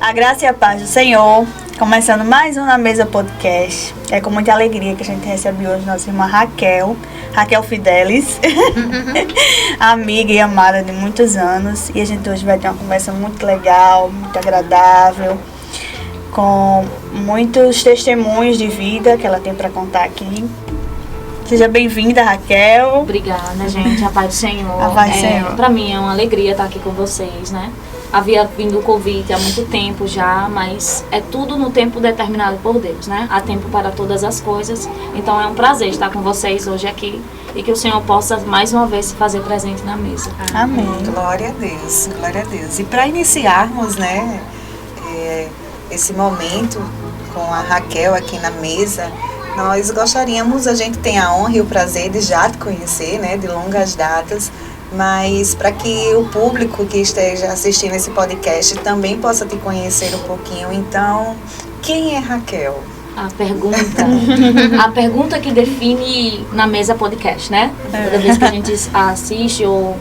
A graça e a paz do Senhor, começando mais um Na Mesa Podcast. É com muita alegria que a gente recebe hoje nossa irmã Raquel Fidelis, amiga e amada de muitos anos. E a gente hoje vai ter uma conversa muito legal, muito agradável, com muitos testemunhos de vida que ela tem para contar aqui. Seja bem-vinda, Raquel. Obrigada, gente. A paz do Senhor. A paz do Senhor. Para mim é uma alegria estar aqui com vocês, né? Havia vindo o convite há muito tempo já, mas é tudo no tempo determinado por Deus, né? Há tempo para todas as coisas. Então é um prazer estar com vocês hoje aqui e que o Senhor possa mais uma vez se fazer presente na mesa. Amém. Glória a Deus, glória a Deus. E para iniciarmos, né, esse momento com a Raquel aqui na mesa, nós gostaríamos, a gente tem a honra e o prazer de já te conhecer, né, de longas datas, mas para que o público que esteja assistindo esse podcast também possa te conhecer um pouquinho, então, quem é Raquel? A pergunta que define Na Mesa Podcast, né? Toda vez que a gente assiste ou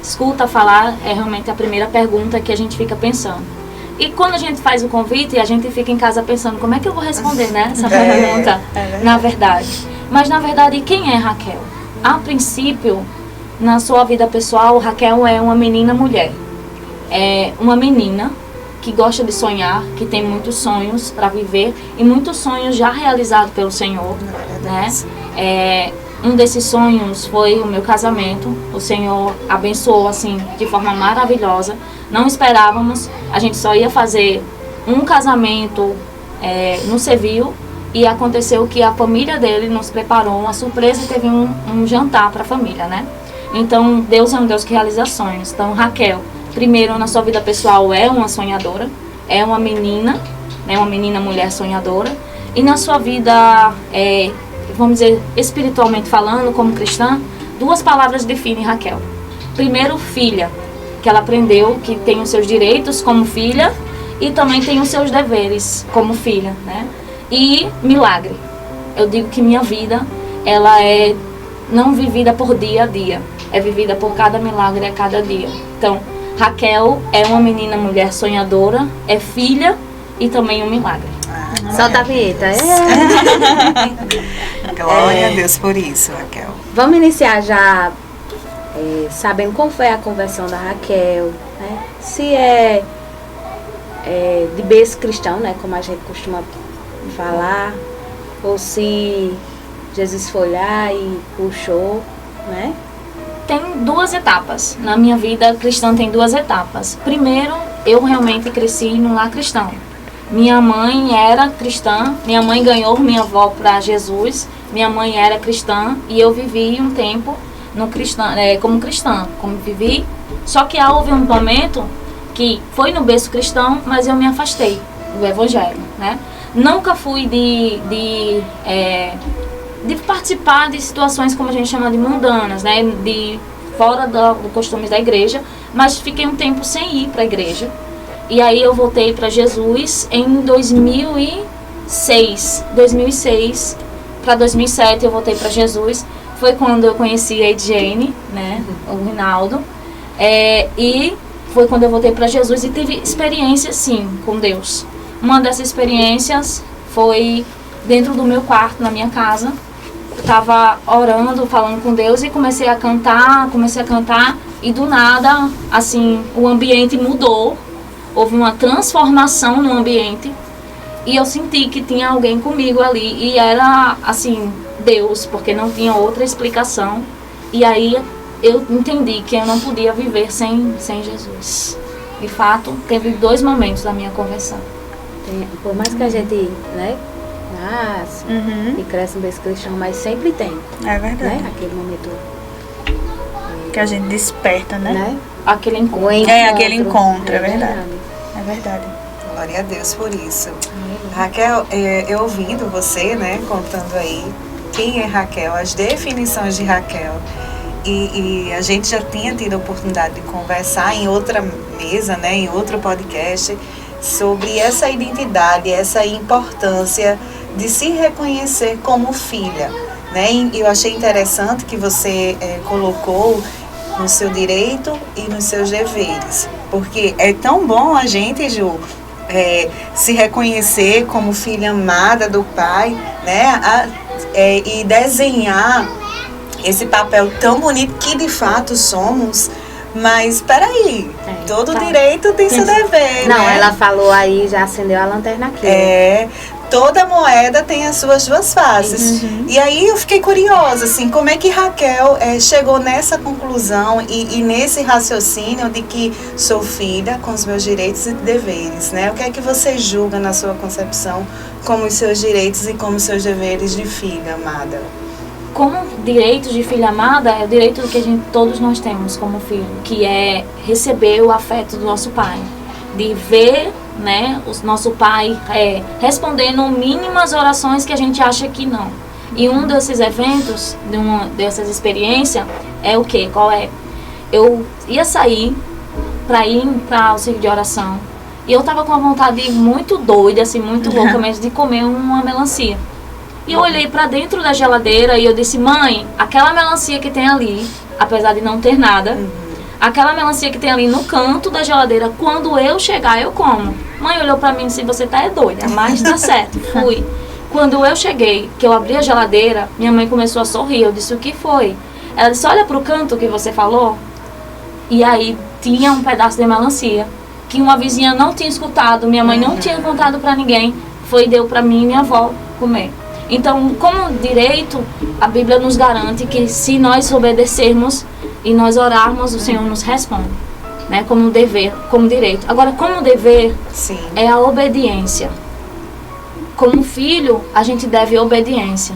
escuta falar, é realmente a primeira pergunta que a gente fica pensando. E quando a gente faz o convite, a gente fica em casa pensando, como é que eu vou responder, né? Essa pergunta, na verdade. Mas, na verdade, quem é Raquel? A princípio, na sua vida pessoal, Raquel é uma menina mulher. É uma menina que gosta de sonhar, que tem muitos sonhos para viver e muitos sonhos já realizados pelo Senhor, né? Um desses sonhos foi o meu casamento. O Senhor abençoou assim de forma maravilhosa. Não esperávamos, a gente só ia fazer um casamento no civil e aconteceu que a família dele nos preparou uma surpresa e teve um jantar para a família, né? Então, Deus é um Deus que realiza sonhos. Então, Raquel, primeiro, na sua vida pessoal, é uma sonhadora, é uma menina, né, uma menina mulher sonhadora. E na sua vida, vamos dizer, espiritualmente falando, como cristã, duas palavras definem Raquel. Primeiro, filha, que ela aprendeu que tem os seus direitos como filha e também tem os seus deveres como filha, né? E milagre. Eu digo que minha vida, ela é não vivida por dia a dia, é vivida por cada milagre a cada dia. Então, Raquel é uma menina mulher sonhadora, é filha e também um milagre. Solta a vinheta. Glória a Deus por isso, Raquel. Vamos iniciar já sabendo como foi a conversão da Raquel, né? Se é de berço cristão, né? Como a gente costuma falar, ou se Jesus foi lá e puxou, né? Tem duas etapas. Na minha vida cristã tem duas etapas. Primeiro, eu realmente cresci num lar cristão. Minha mãe era cristã, minha mãe ganhou minha avó para Jesus, minha mãe era cristã e eu vivi um tempo como cristã, como vivi. Só que houve um momento que foi no berço cristão, mas eu me afastei do evangelho, né? Nunca fui de participar de situações como a gente chama de mundanas, né? De fora do costumes da igreja, mas fiquei um tempo sem ir para a igreja. E aí eu voltei para Jesus em 2006 para 2007 eu voltei para Jesus. Foi quando eu conheci a Edjane, né? O Rinaldo. E foi quando eu voltei para Jesus e tive experiência, sim, com Deus. Uma dessas experiências foi dentro do meu quarto, na minha casa. Estava orando, falando com Deus e comecei a cantar e do nada, assim, o ambiente mudou, houve uma transformação no ambiente e eu senti que tinha alguém comigo ali e era, assim, Deus, porque não tinha outra explicação. E aí eu entendi que eu não podia viver sem Jesus. De fato, teve dois momentos da minha conversão. Por mais que a gente, né, nasce e cresce no berço cristão, mas sempre tem. É verdade. Né, aquele momento que a gente desperta, né? Aquele encontro. Aquele encontro, é verdade. É verdade. Glória a Deus por isso. Raquel, eu ouvindo você, né, contando aí quem é Raquel, as definições de Raquel, e a gente já tinha tido a oportunidade de conversar em outra mesa, né, em outro podcast, sobre essa identidade, essa importância de se reconhecer como filha, né? E eu achei interessante que você colocou no seu direito e nos seus deveres, porque é tão bom a gente, Ju, se reconhecer como filha amada do Pai, né? E desenhar esse papel tão bonito que de fato somos. Mas peraí, todo direito tem seu dever, Não, né? ela falou aí, já acendeu a lanterna aqui. Toda moeda tem as suas duas faces. E aí eu fiquei curiosa, assim, como é que Raquel chegou nessa conclusão e nesse raciocínio de que sou filha com os meus direitos e deveres, né? O que é que você julga na sua concepção como os seus direitos e como os seus deveres de filha amada? Como direito de filha amada, é o direito que todos nós temos como filho, que é receber o afeto do nosso pai, de ver, né, o nosso pai respondendo mínimas orações que a gente acha que não. E um desses eventos, dessas experiências, é o quê? Qual é? Eu ia sair para ir para o círculo de oração e eu tava com uma vontade muito doida, assim, muito louca mesmo, de comer uma melancia. E eu olhei para dentro da geladeira e eu disse: mãe, aquela melancia que tem ali, apesar de não ter nada, aquela melancia que tem ali no canto da geladeira, quando eu chegar, eu como. Mãe olhou pra mim e disse: você tá doida, mas dá certo. Fui. Quando eu cheguei, que eu abri a geladeira, minha mãe começou a sorrir. Eu disse: o que foi? Ela disse: olha pro canto que você falou. E aí tinha um pedaço de melancia que uma vizinha não tinha escutado, minha mãe não tinha contado pra ninguém. Foi e deu pra mim e minha avó comer. Então, como direito, a Bíblia nos garante que se nós obedecermos e nós orarmos, o Senhor nos responde, né? Como dever, como direito. Agora, como dever, Sim. é a obediência. Como filho, a gente deve obediência.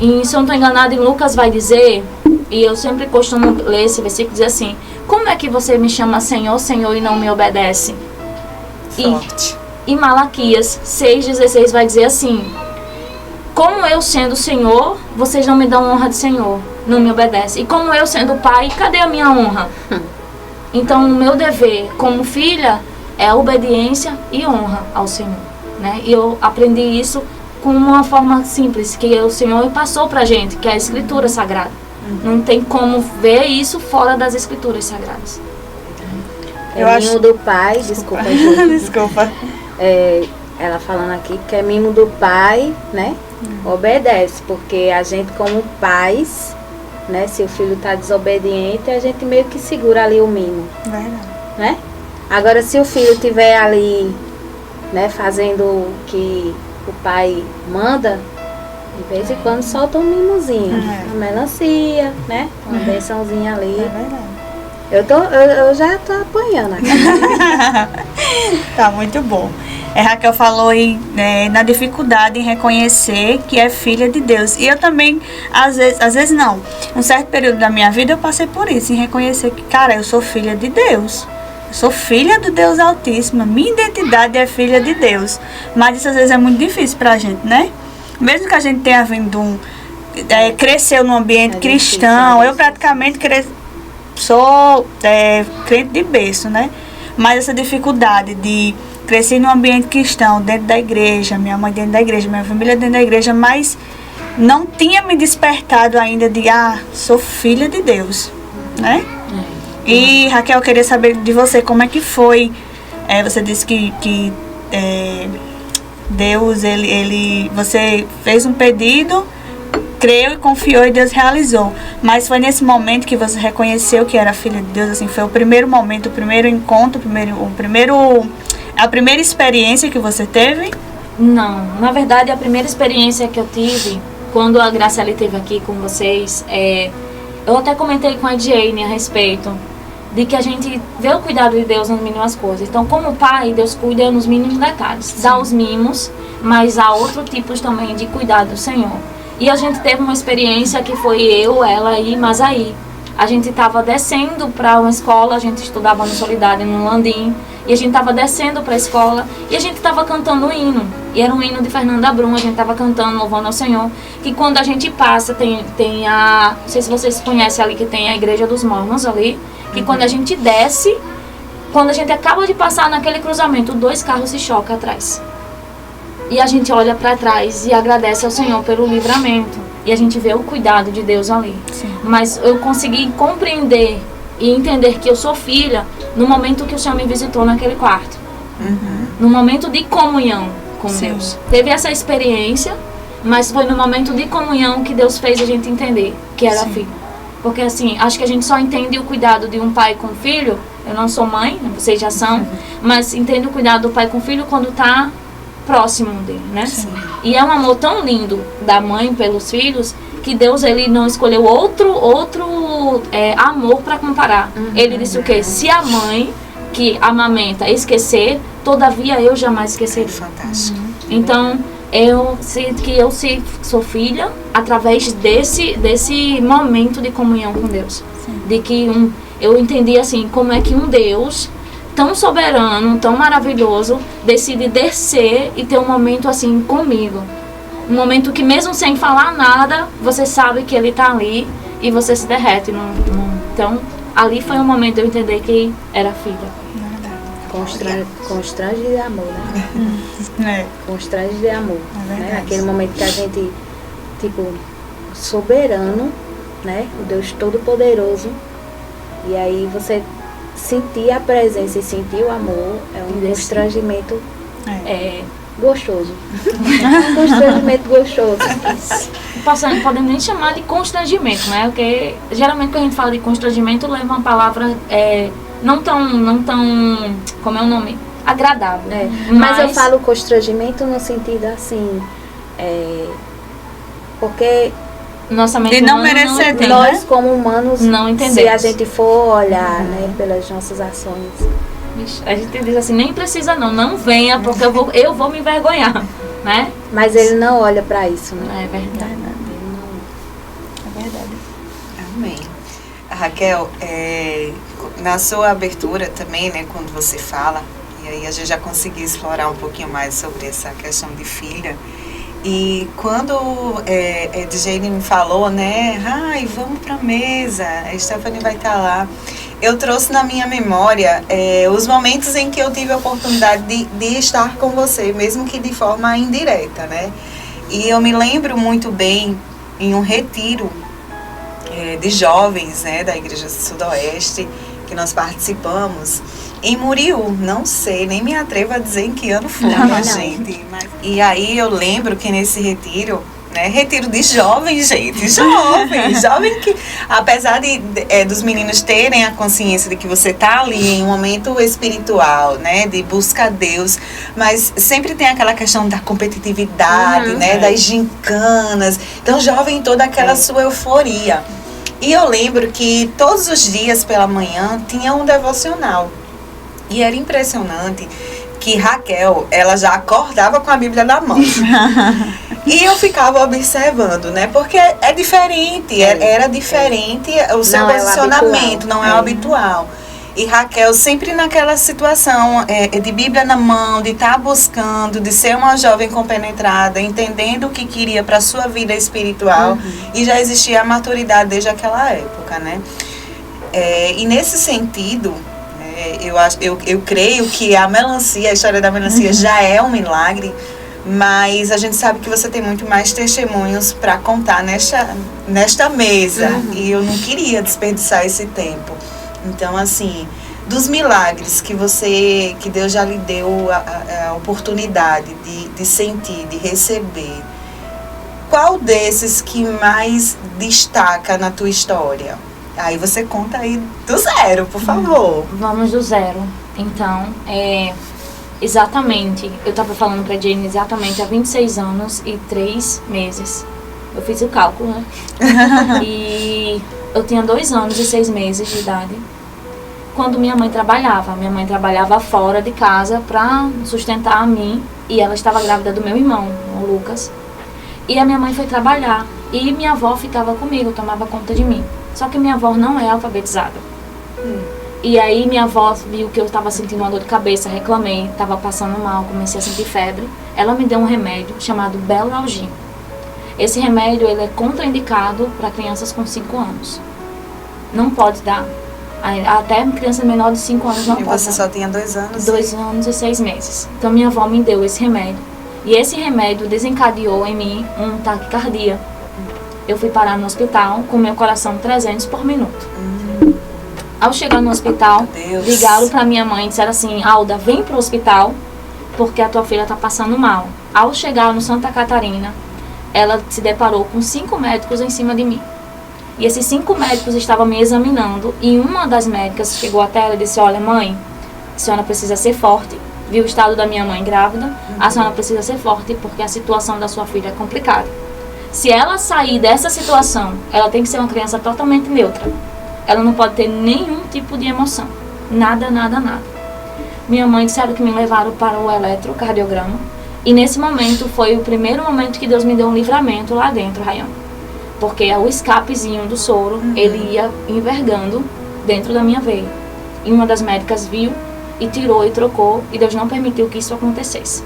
E se eu não estou enganada, em Lucas vai dizer, e eu sempre costumo ler esse versículo, dizer assim: como é que você me chama Senhor, Senhor e não me obedece? Forte. E Malaquias 6,16 vai dizer assim: como eu sendo Senhor, vocês não me dão honra de Senhor, não me obedecem. E como eu sendo pai, cadê a minha honra? Então, o meu dever como filha é a obediência e honra ao Senhor, né? E eu aprendi isso com uma forma simples, que o Senhor passou pra gente, que é a Escritura Sagrada. Não tem como ver isso fora das Escrituras Sagradas. É mimo do pai, desculpa. Desculpa. Ela falando aqui que é mimo do pai, né? Obedece, porque a gente como pais, né? Se o filho está desobediente, a gente meio que segura ali o mimo, Verdade. né? Agora, se o filho estiver ali, né, fazendo o que o pai manda, de vez em quando solta um mimozinho, uma melancia, né? Uma bençãozinha ali. É verdade. Eu já tô apanhando aqui. Tá muito bom. Raquel falou na dificuldade em reconhecer que é filha de Deus. E eu também, às vezes não. Um certo período da minha vida eu passei por isso, em reconhecer que, cara, eu sou filha de Deus. Eu sou filha do Deus Altíssimo. Minha identidade é filha de Deus. Mas isso às vezes é muito difícil pra gente, né? Mesmo que a gente tenha vindo, cresceu num ambiente cristão, eu praticamente sou crente de berço, né? Mas essa dificuldade de crescer num ambiente cristão, dentro da igreja, minha mãe dentro da igreja, minha família dentro da igreja, mas não tinha me despertado ainda de, sou filha de Deus, né? E Raquel, eu queria saber de você, como é que foi? Você disse que Deus, você fez um pedido, creu e confiou e Deus realizou. Mas foi nesse momento que você reconheceu que era filha de Deus, assim, foi o primeiro momento, o primeiro encontro, a primeira experiência que você teve? Não, na verdade a primeira experiência que eu tive, quando a Graciela esteve aqui com vocês, eu até comentei com a Jane a respeito de que a gente vê o cuidado de Deus nas mínimas coisas. Então, como pai, Deus cuida nos mínimos detalhes. Sim. Dá os mimos, mas há outros tipos também de cuidado do Senhor. E a gente teve uma experiência que foi eu, ela e Masaí. A gente estava descendo para uma escola, a gente estudava no Solidário, no Landim, e a gente estava descendo para a escola e a gente estava cantando um hino. E era um hino de Fernanda Brum, a gente estava cantando, louvando ao Senhor. Que quando a gente passa, tem a... Não sei se vocês conhecem ali, que tem a Igreja dos Mormons ali. Que quando a gente desce, quando a gente acaba de passar naquele cruzamento, 2 carros se chocam atrás. E a gente olha para trás e agradece ao Senhor pelo livramento. E a gente vê o cuidado de Deus ali. Sim. Mas eu consegui compreender e entender que eu sou filha no momento que o Senhor me visitou naquele quarto. No momento de comunhão com Sim. Deus. Teve essa experiência, mas foi no momento de comunhão que Deus fez a gente entender que era Sim. filho. Porque assim, acho que a gente só entende o cuidado de um pai com o filho. Eu não sou mãe, vocês já são, mas entende o cuidado do pai com o filho quando tá próximo dele, né? Sim. E é um amor tão lindo da mãe pelos filhos que Deus, ele não escolheu outro amor para comparar. Ele disse o quê? Se a mãe que amamenta esquecer, todavia eu jamais esquecerei. Fantástico. Então, eu sinto que eu sou filha através desse momento de comunhão com Deus. De que eu entendi assim, como é que um Deus tão soberano, tão maravilhoso, decide descer e ter um momento assim comigo. Um momento que mesmo sem falar nada, você sabe que ele tá ali e você se derrete. Então, ali foi um momento de eu entender que era filha. Constrange de amor, né? Constrange de amor. Né? Aquele momento que a gente, tipo, soberano, né? O Deus Todo-Poderoso. E aí você sentir a presença e sentir o amor é um constrangimento gostoso. Um constrangimento gostoso. Podemos nem chamar de constrangimento, né? Porque geralmente quando a gente fala de constrangimento, leva uma palavra não tão, como é o nome? Agradável. Mas eu falo constrangimento no sentido assim, porque nossa mente E não humana merecer, entende, nós né? como humanos, Não entendemos. se a gente for olhar, né, pelas nossas ações, A gente diz assim, nem precisa não venha, porque eu vou me envergonhar, né? mas ele não olha para isso, né? É verdade. É verdade. Amém. Raquel, na sua abertura também, né, quando você fala, e aí a gente já conseguiu explorar um pouquinho mais sobre essa questão de filha, e quando Edjane me falou, né, vamos pra mesa, a Stephanie vai estar lá, eu trouxe na minha memória os momentos em que eu tive a oportunidade de estar com você, mesmo que de forma indireta, né, e eu me lembro muito bem em um retiro de jovens, né, da Igreja Sudoeste, que nós participamos, em Muriú, não sei, nem me atrevo a dizer em que ano foi, Não. gente. E aí eu lembro que nesse retiro, né, retiro de jovens, gente, jovem que, apesar dos meninos terem a consciência de que você tá ali em um momento espiritual, né, de busca a Deus, mas sempre tem aquela questão da competitividade, né, das gincanas, então jovem toda aquela sua euforia. E eu lembro que todos os dias pela manhã tinha um devocional. E era impressionante que Raquel, ela já acordava com a Bíblia na mão. E eu ficava observando, né? Porque é diferente, era diferente o seu Não é o posicionamento, habitual. não é o habitual. E Raquel sempre naquela situação de Bíblia na mão, de estar buscando, de ser uma jovem compenetrada, entendendo o que queria para a sua vida espiritual. E já existia a maturidade desde aquela época, né? E nesse sentido, eu creio que a história da melancia já é um milagre, mas a gente sabe que você tem muito mais testemunhos para contar nesta mesa. E eu não queria desperdiçar esse tempo. Então, assim, dos milagres que Deus já lhe deu a oportunidade de sentir, de receber, qual desses que mais destaca na tua história? Aí você conta aí do zero, por favor. Vamos do zero. Então, exatamente, eu estava falando pra Jane exatamente há 26 anos e 3 meses. Eu fiz o cálculo, né? E eu tinha 2 anos e 6 meses de idade quando minha mãe trabalhava. Minha mãe trabalhava fora de casa para sustentar a mim e ela estava grávida do meu irmão, o Lucas. E a minha mãe foi trabalhar e minha avó ficava comigo, tomava conta de mim. Só que minha avó não é alfabetizada. E aí minha avó viu que eu estava sentindo uma dor de cabeça, reclamei, estava passando mal, comecei a sentir febre. Ela me deu um remédio chamado Belalgin. Esse remédio ele é contraindicado para crianças com 5 anos. Não pode dar. Até criança menor de 5 anos não E pode você dar. só tinha 2 anos? 2 anos e 6 meses. Então minha avó me deu esse remédio. E esse remédio desencadeou em mim um taquicardia. Eu fui parar no hospital com meu coração 300 por minuto. Ao chegar no hospital, Deus. ligaram para minha mãe e disseram assim: Alda, vem pro hospital porque a tua filha tá passando mal. Ao chegar no Santa Catarina, ela se deparou com 5 médicos em cima de mim. E esses 5 médicos estavam me examinando e uma das médicas chegou até ela e disse: olha, mãe, a senhora precisa ser forte. Viu o estado da minha mãe grávida, a senhora precisa ser forte porque a situação da sua filha é complicada. Se ela sair dessa situação, ela tem que ser uma criança totalmente neutra. Ela não pode ter nenhum tipo de emoção. Nada, nada, nada. Minha mãe disseram que me levaram para o eletrocardiograma. E nesse momento foi o primeiro momento que Deus me deu um livramento lá dentro, Rayane. Porque o escapezinho do soro, ele ia envergando dentro da minha veia. E uma das médicas viu e tirou e trocou. E Deus não permitiu que isso acontecesse.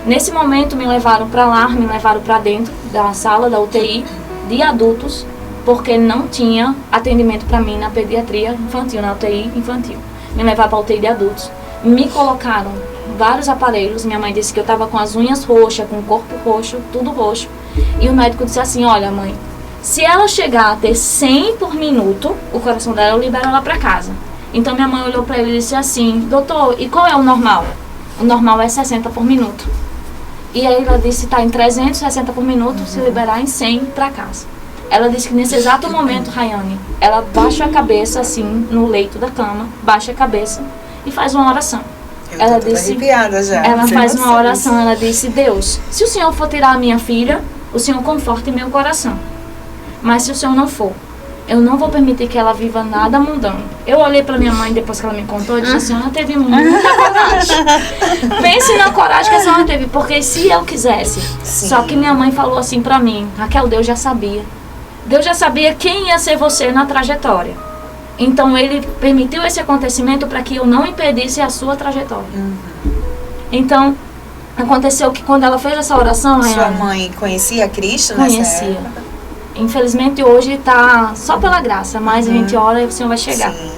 Nesse momento me levaram para lá, me levaram para dentro da sala da UTI de adultos. Porque não tinha atendimento para mim na pediatria infantil, na UTI infantil. Me levaram para a UTI de adultos. Me colocaram vários aparelhos. Minha mãe disse que eu estava com as unhas roxas, com o corpo roxo, tudo roxo. E o médico disse assim: olha, mãe, se ela chegar a ter 100 por minuto, o coração dela, eu libero ela para casa. Então minha mãe olhou para ele e disse assim: doutor, e qual é o normal? O normal é 60 por minuto. E aí ela disse: está em 360 por minuto, se liberar em 100 para casa. Ela disse que nesse exato momento, Rayane, ela baixa a cabeça assim, no leito da cama, baixa a cabeça e faz uma oração. Ela disse, já. ela faz uma oração, ela disse: Deus, se o Senhor for tirar a minha filha, o Senhor conforte meu coração. Mas se o Senhor não for, eu não vou permitir que ela viva nada mundano. Eu olhei para minha mãe depois que ela me contou e disse: a senhora teve muita coragem. Pense na coragem que a senhora teve, porque se eu quisesse. Sim. Só que minha mãe falou assim para mim: Raquel, Deus já sabia. Deus já sabia quem ia ser você na trajetória. Então ele permitiu esse acontecimento para que eu não impedisse a sua trajetória. Então aconteceu que quando ela fez essa oração, sua mãe conhecia Cristo? Conhecia. Infelizmente hoje está só pela graça, mas a gente ora e o Senhor vai chegar. Sim.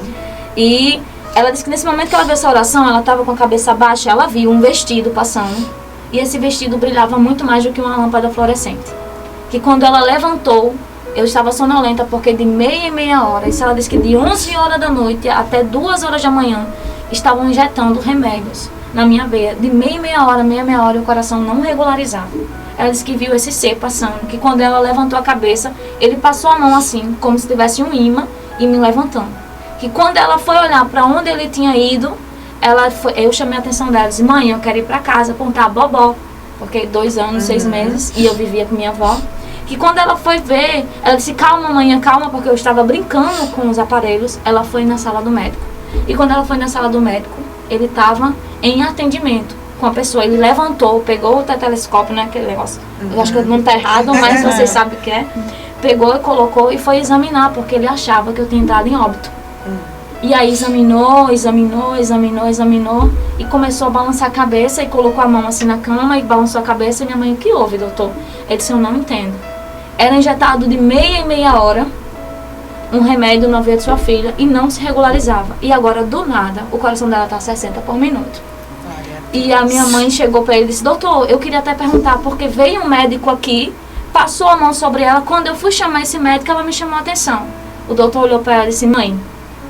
E ela disse que nesse momento que ela viu essa oração, ela estava com a cabeça baixa, ela viu um vestido passando. E esse vestido brilhava muito mais do que uma lâmpada fluorescente. Que quando ela levantou, eu estava sonolenta, porque de meia em meia hora, isso ela disse que de 11 horas da noite até 2 horas da manhã, estavam injetando remédios na minha veia. De meia em meia hora, e o coração não regularizava. Ela disse que viu esse ser passando, que quando ela levantou a cabeça, ele passou a mão assim, como se tivesse um imã, e me levantando. Que quando ela foi olhar para onde ele tinha ido, eu chamei a atenção dela, disse: mãe, eu quero ir para casa apontar a Bobó, porque 2 anos, 6 meses, e eu vivia com minha avó. Que quando ela foi ver, ela disse: calma, mãe, calma, porque eu estava brincando com os aparelhos. Ela foi na sala do médico. E quando ela foi na sala do médico, ele estava em atendimento com a pessoa. Ele levantou, pegou o telescópio, né, aquele negócio. Eu acho que não está errado, mas vocês sabem o que é. Pegou e colocou e foi examinar, porque ele achava que eu tinha entrado em óbito. E aí examinou, e começou a balançar a cabeça e colocou a mão assim na cama e balançou a cabeça. E minha mãe: o que houve, doutor? Ele disse: eu não entendo. Era injetado de meia em meia hora um remédio na veia de sua filha e não se regularizava. E agora, do nada, o coração dela está a 60 por minuto. E a minha mãe chegou para ele e disse: doutor, eu queria até perguntar, porque veio um médico aqui, passou a mão sobre ela. Quando eu fui chamar esse médico, ela me chamou a atenção. O doutor olhou para ela e disse: mãe,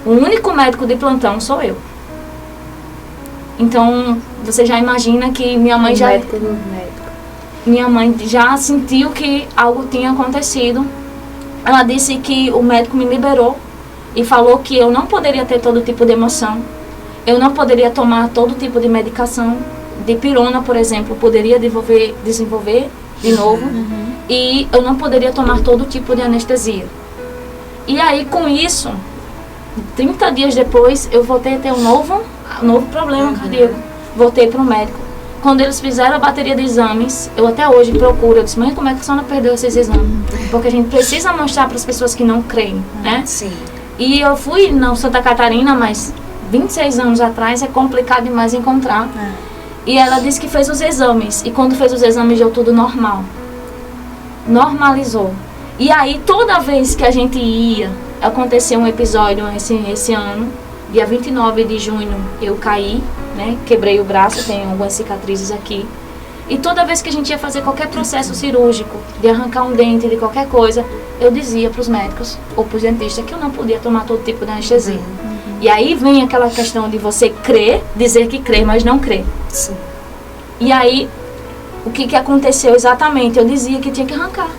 o único médico de plantão sou eu. Então, você já imagina que minha mãe Minha mãe já sentiu que algo tinha acontecido. Ela disse que o médico me liberou e falou que eu não poderia ter todo tipo de emoção. Eu não poderia tomar todo tipo de medicação. De pirona, por exemplo, poderia desenvolver de novo. E eu não poderia tomar todo tipo de anestesia. E aí, com isso, 30 dias depois, eu voltei a ter um novo problema cardíaco. Voltei para o médico. Quando eles fizeram a bateria de exames, eu até hoje procuro. Eu disse: mãe, como é que a senhora perdeu esses exames? Porque a gente precisa mostrar para as pessoas que não creem, né? Sim. E eu fui na Santa Catarina, mas 26 anos atrás é complicado demais encontrar. E ela disse que fez os exames. E quando fez os exames, deu tudo normal. Normalizou. E aí, toda vez que a gente ia, aconteceu um episódio esse ano. Dia 29 de junho, eu caí, né? Quebrei o braço, tenho algumas cicatrizes aqui. E toda vez que a gente ia fazer qualquer processo cirúrgico, de arrancar um dente, de qualquer coisa, eu dizia para os médicos ou para os dentistas que eu não podia tomar todo tipo de anestesia. E aí vem aquela questão de você crer, dizer que crê, mas não crer. Sim. E aí, o que aconteceu exatamente? Eu dizia que tinha que arrancar.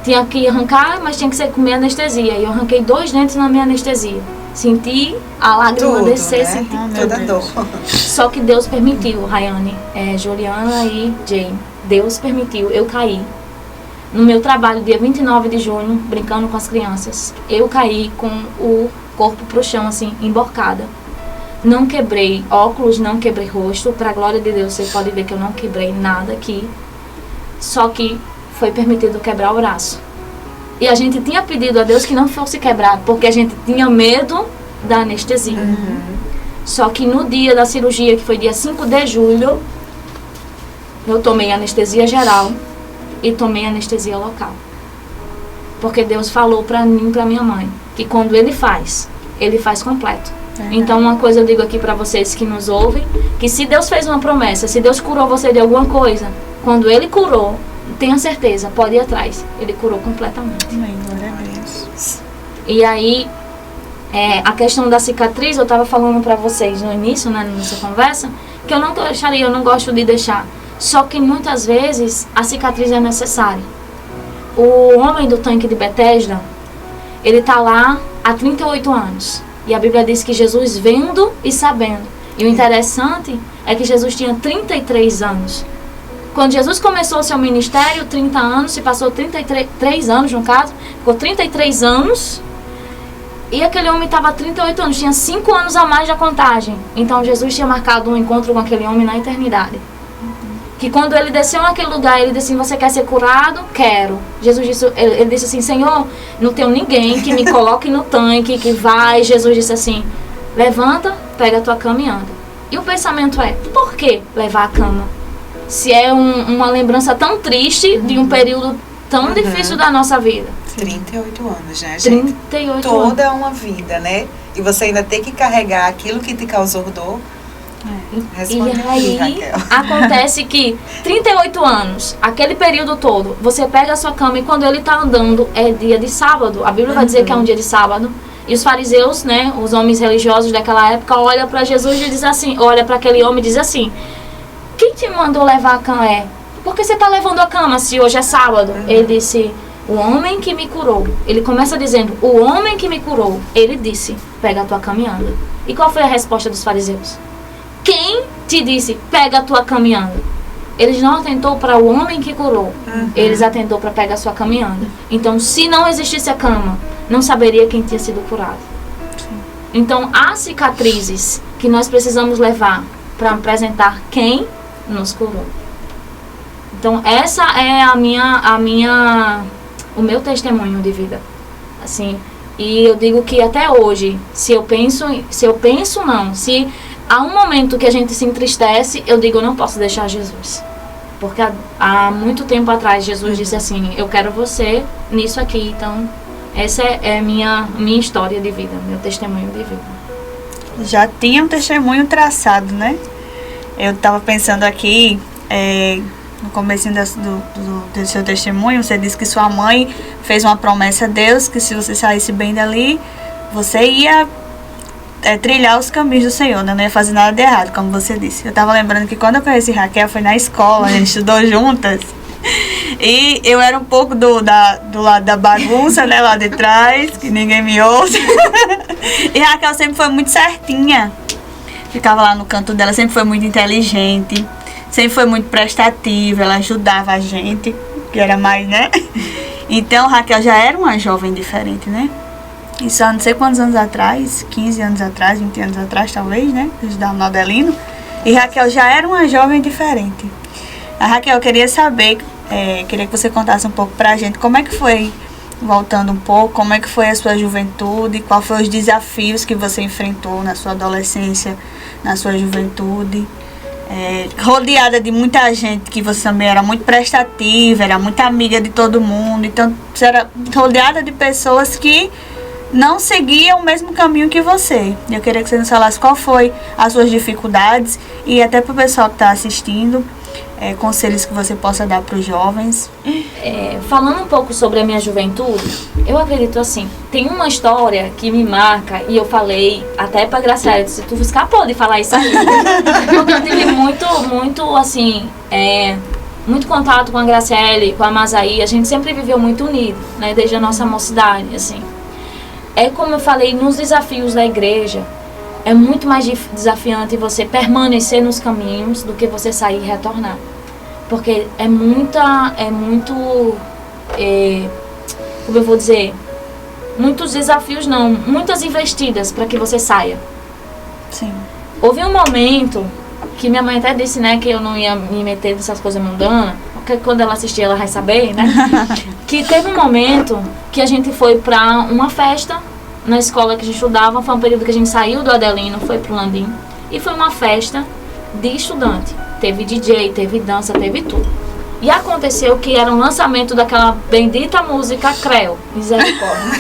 Tinha que arrancar, mas tinha que ser com minha anestesia. E eu arranquei 2 dentes na minha anestesia. Senti a lágrima Tudo, descer, né? senti Toda dor. Só que Deus permitiu, Rayane, Juliana e Jane. Deus permitiu, eu caí. No meu trabalho, dia 29 de junho, brincando com as crianças, eu caí com o corpo pro chão, assim, emborcada. Não quebrei óculos, não quebrei rosto. Pra glória de Deus, você pode ver que eu não quebrei nada aqui. Só que foi permitido quebrar o braço. E a gente tinha pedido a Deus que não fosse quebrar, porque a gente tinha medo da anestesia. Só que no dia da cirurgia, que foi dia 5 de julho, eu tomei anestesia geral e tomei anestesia local. Porque Deus falou pra mim e pra minha mãe, que quando Ele faz completo. Então uma coisa eu digo aqui pra vocês que nos ouvem, que se Deus fez uma promessa, se Deus curou você de alguma coisa, quando Ele curou, tenha certeza, pode ir atrás, Ele curou completamente. Amém, glória a Deus. E aí, a questão da cicatriz, eu estava falando para vocês no início, né, na nossa conversa, que eu não deixaria, eu não gosto de deixar. Só que muitas vezes a cicatriz é necessária. O homem do tanque de Betesda, ele está lá há 38 anos. E a Bíblia diz que Jesus vendo e sabendo. E o interessante é que Jesus tinha 33 anos. Quando Jesus começou o seu ministério, 30 anos, se passou 33 anos no caso, ficou 33 anos, e aquele homem estava há 38 anos, tinha 5 anos a mais da contagem. Então Jesus tinha marcado um encontro com aquele homem na eternidade. Que quando ele desceu naquele lugar, ele disse assim, você quer ser curado? Quero. Jesus disse, ele disse assim, Senhor, não tenho ninguém que me coloque no tanque, que vai. Jesus disse assim, levanta, pega a tua cama e anda. E o pensamento é, por que levar a cama? Se é uma lembrança tão triste de um período tão difícil da nossa vida. 38 anos, né, gente? 38 anos. Toda uma vida, né? E você ainda tem que carregar aquilo que te causou dor. Responde E aí, Raquel. acontece que 38 anos, aquele período todo, você pega a sua cama e quando ele está andando, é dia de sábado. A Bíblia vai dizer que é um dia de sábado. E os fariseus, né, os homens religiosos daquela época, olham para Jesus e diz assim, olha para aquele homem e diz assim, quem te mandou levar a cama? Por que você está levando a cama se hoje é sábado? Ele disse, o homem que me curou. Ele começa dizendo, o homem que me curou. Ele disse, pega a tua cama e anda. E qual foi a resposta dos fariseus? Quem te disse, pega a tua cama e anda? Eles não atentou para o homem que curou. Eles atentou para pegar a sua cama e anda. Então, se não existisse a cama, não saberia quem tinha sido curado. Então, há cicatrizes que nós precisamos levar para apresentar quem nos curou. Então, essa é o meu testemunho de vida. Assim, e eu digo que até hoje, se há um momento que a gente se entristece, eu digo, eu não posso deixar Jesus. Porque há muito tempo atrás, Jesus disse assim, eu quero você nisso aqui. Então, essa é minha história de vida, meu testemunho de vida. Já tinha um testemunho traçado, né? Eu estava pensando aqui, no começo do seu testemunho, você disse que sua mãe fez uma promessa a Deus, que se você saísse bem dali, você ia trilhar os caminhos do Senhor, né? Não ia fazer nada de errado, como você disse. Eu estava lembrando que quando eu conheci Raquel, foi na escola, a gente estudou juntas. E eu era um pouco do lado da bagunça, né? Lá de trás, que ninguém me ouve. E Raquel sempre foi muito certinha. Ficava lá no canto dela, sempre foi muito inteligente. Sempre foi muito prestativa, ela ajudava a gente, que era mais, né? Então Raquel já era uma jovem diferente, né? Isso há não sei quantos anos atrás, 15 anos atrás, 20 anos atrás talvez, né? Eu estudava no Adelino. E Raquel já era uma jovem diferente. A Raquel, eu queria saber, queria que você contasse um pouco pra gente como é que foi, voltando um pouco, como é que foi a sua juventude, quais foram os desafios que você enfrentou na sua adolescência, na sua juventude. Rodeada de muita gente, que você também era muito prestativa, era muito amiga de todo mundo, então você era rodeada de pessoas que não seguiam o mesmo caminho que você. Eu queria que você nos falasse qual foi as suas dificuldades e até para o pessoal que está assistindo, conselhos que você possa dar para os jovens? Falando um pouco sobre a minha juventude, eu acredito assim, tem uma história que me marca, e eu falei até pra Graciela, se tu escapou de falar isso aí, porque eu tive muito assim, muito contato com a Graciele, com a Mazaí, a gente sempre viveu muito unido, né, desde a nossa mocidade, assim. É como eu falei, nos desafios da igreja, é muito mais desafiante você permanecer nos caminhos do que você sair e retornar. Porque como eu vou dizer, muitos desafios não, muitas investidas para que você saia. Sim. Houve um momento que minha mãe até disse, né, que eu não ia me meter nessas coisas mundanas, porque quando ela assistir ela vai saber, né, que teve um momento que a gente foi para uma festa na escola que a gente estudava, foi um período que a gente saiu do Adelino, foi pro Landim, e foi uma festa de estudante. Teve DJ, teve dança, teve tudo. E aconteceu que era um lançamento daquela bendita música Creu, Misericórdia.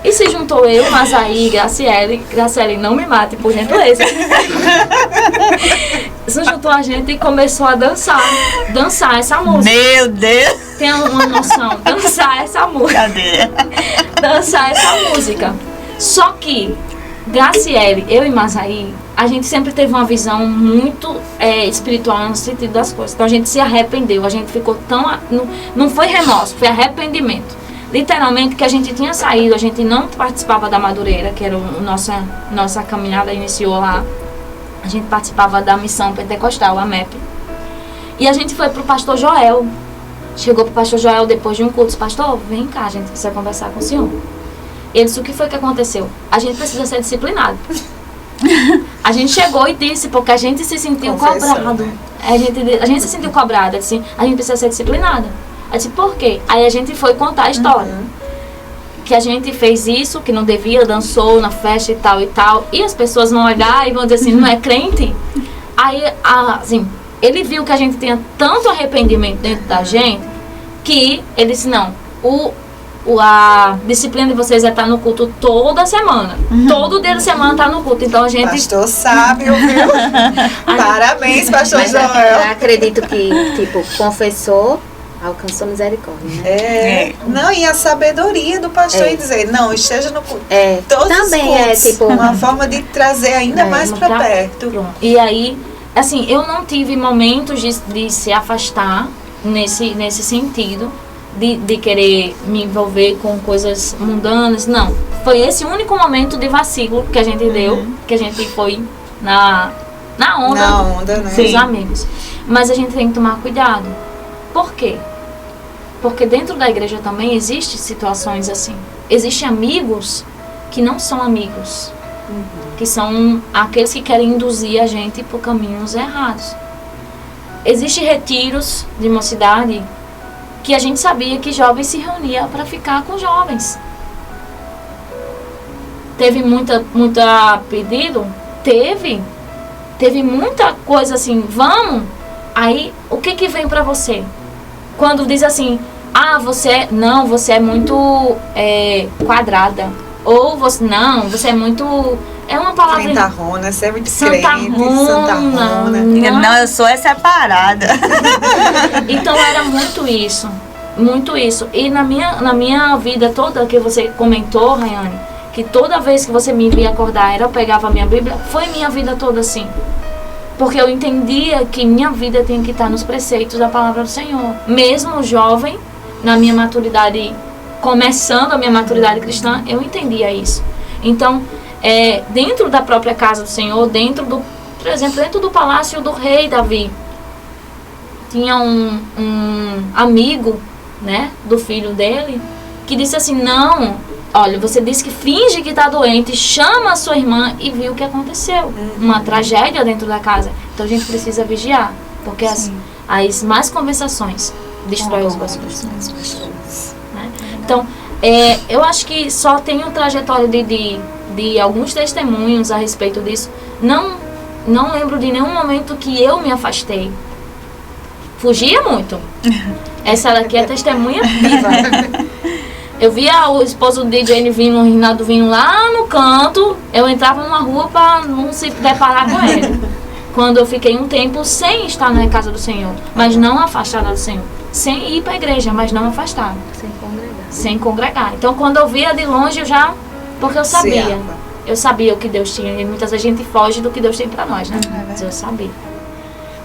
E se juntou eu, Mazaí, Graciele, não me mate, por gentileza. Se juntou a gente e começou a dançar essa música. Meu Deus! Tem uma noção, dançar essa música. Cadê? Dançar essa música. Só que Graciele, eu e Mazaí, a gente sempre teve uma visão muito espiritual no sentido das coisas. Então a gente se arrependeu, a gente ficou tão... Não foi remorso, foi arrependimento. Literalmente que a gente tinha saído, a gente não participava da Madureira, que era nossa caminhada iniciou lá. A gente participava da missão pentecostal, a MEP. E a gente foi pro pastor Joel. Chegou pro pastor Joel depois de um culto. Pastor, vem cá, a gente precisa conversar com o senhor. Ele disse, o que foi que aconteceu? A gente precisa ser disciplinado. A gente chegou e disse, porque a gente se sentiu cobrado. A gente se sentiu cobrado, assim, a gente precisa ser disciplinada. Eu disse, por quê? Aí a gente foi contar a história. Que a gente fez isso, que não devia, dançou na festa e tal. E as pessoas vão olhar e vão dizer assim, não é crente? Aí, assim, ele viu que a gente tinha tanto arrependimento dentro da gente, que ele disse, não, a disciplina de vocês é estar no culto toda semana. Todo dia da semana tá no culto. Então a gente... Pastor sábio, viu? Parabéns, pastor Joel. Eu acredito que, tipo, confessou, alcançou misericórdia, né? Não, e a sabedoria do pastor em dizer, não, esteja no culto. Todos também os cultos, tipo... uma forma de trazer ainda mais para perto. Pronto. E aí, assim, eu não tive momentos de se afastar nesse sentido, de querer me envolver com coisas mundanas, não. Foi esse único momento de vacilo que a gente deu, que a gente foi na onda né? dos amigos. Mas a gente tem que tomar cuidado. Por quê? Porque dentro da igreja também existem situações assim. Existem amigos que não são amigos. Que são aqueles que querem induzir a gente por caminhos errados. Existem retiros de mocidade que a gente sabia que jovens se reuniam para ficar com jovens. Teve muita pedido? Teve muita coisa assim, vamos. Aí, o que vem para você? Quando diz assim, você é muito quadrada. Ou você é muito... É uma palavra... Santarrona, você é muito Santarrona. Não, eu sou separada. Então era muito isso. Muito isso. E na minha vida toda, que você comentou, Rayane, que toda vez que você me via acordar, eu pegava a minha Bíblia, foi minha vida toda assim. Porque eu entendia que minha vida tem que estar nos preceitos da palavra do Senhor. Mesmo jovem, na minha maturidade, começando a minha maturidade cristã, eu entendia isso. Então, dentro da própria casa do Senhor, por exemplo, dentro do palácio do rei Davi, tinha um amigo, né, do filho dele, que disse assim, não, olha, você disse que finge que está doente, chama a sua irmã, e viu o que aconteceu. Uma tragédia dentro da casa. Então a gente precisa vigiar, porque as más conversações destroem as boas conversações. Né? Então, eu acho que só tem uma trajetória de alguns testemunhos a respeito disso. Não lembro de nenhum momento que eu me afastei. Fugia muito. Essa daqui é testemunha viva. Eu via o esposo do DJ vindo, o Rinaldo vindo lá no canto, eu entrava numa rua para não se deparar com ele. quando eu fiquei um tempo sem estar na casa do Senhor, mas não afastada do Senhor. Sem ir para a igreja, mas não afastada. Sem congregar. Sem congregar. Então, quando eu via de longe, eu já... Porque eu sabia. Ceava. Eu sabia o que Deus tinha. E muitas vezes a gente foge do que Deus tem para nós, né? Mas eu sabia.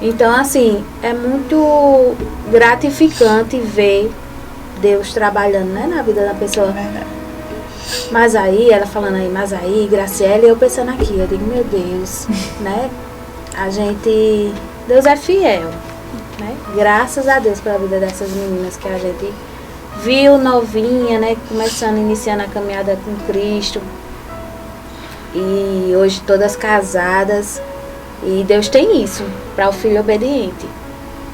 Então, assim, é muito gratificante ver Deus trabalhando, né, na vida da pessoa. Verdade. Mas aí, ela falando aí, mas aí, Graciela, e eu pensando aqui, eu digo, meu Deus, né? A gente... Deus é fiel, né? Graças a Deus pela vida dessas meninas que a gente viu novinha, né? Começando, iniciando a caminhada com Cristo. E hoje todas casadas. E Deus tem isso para o filho obediente,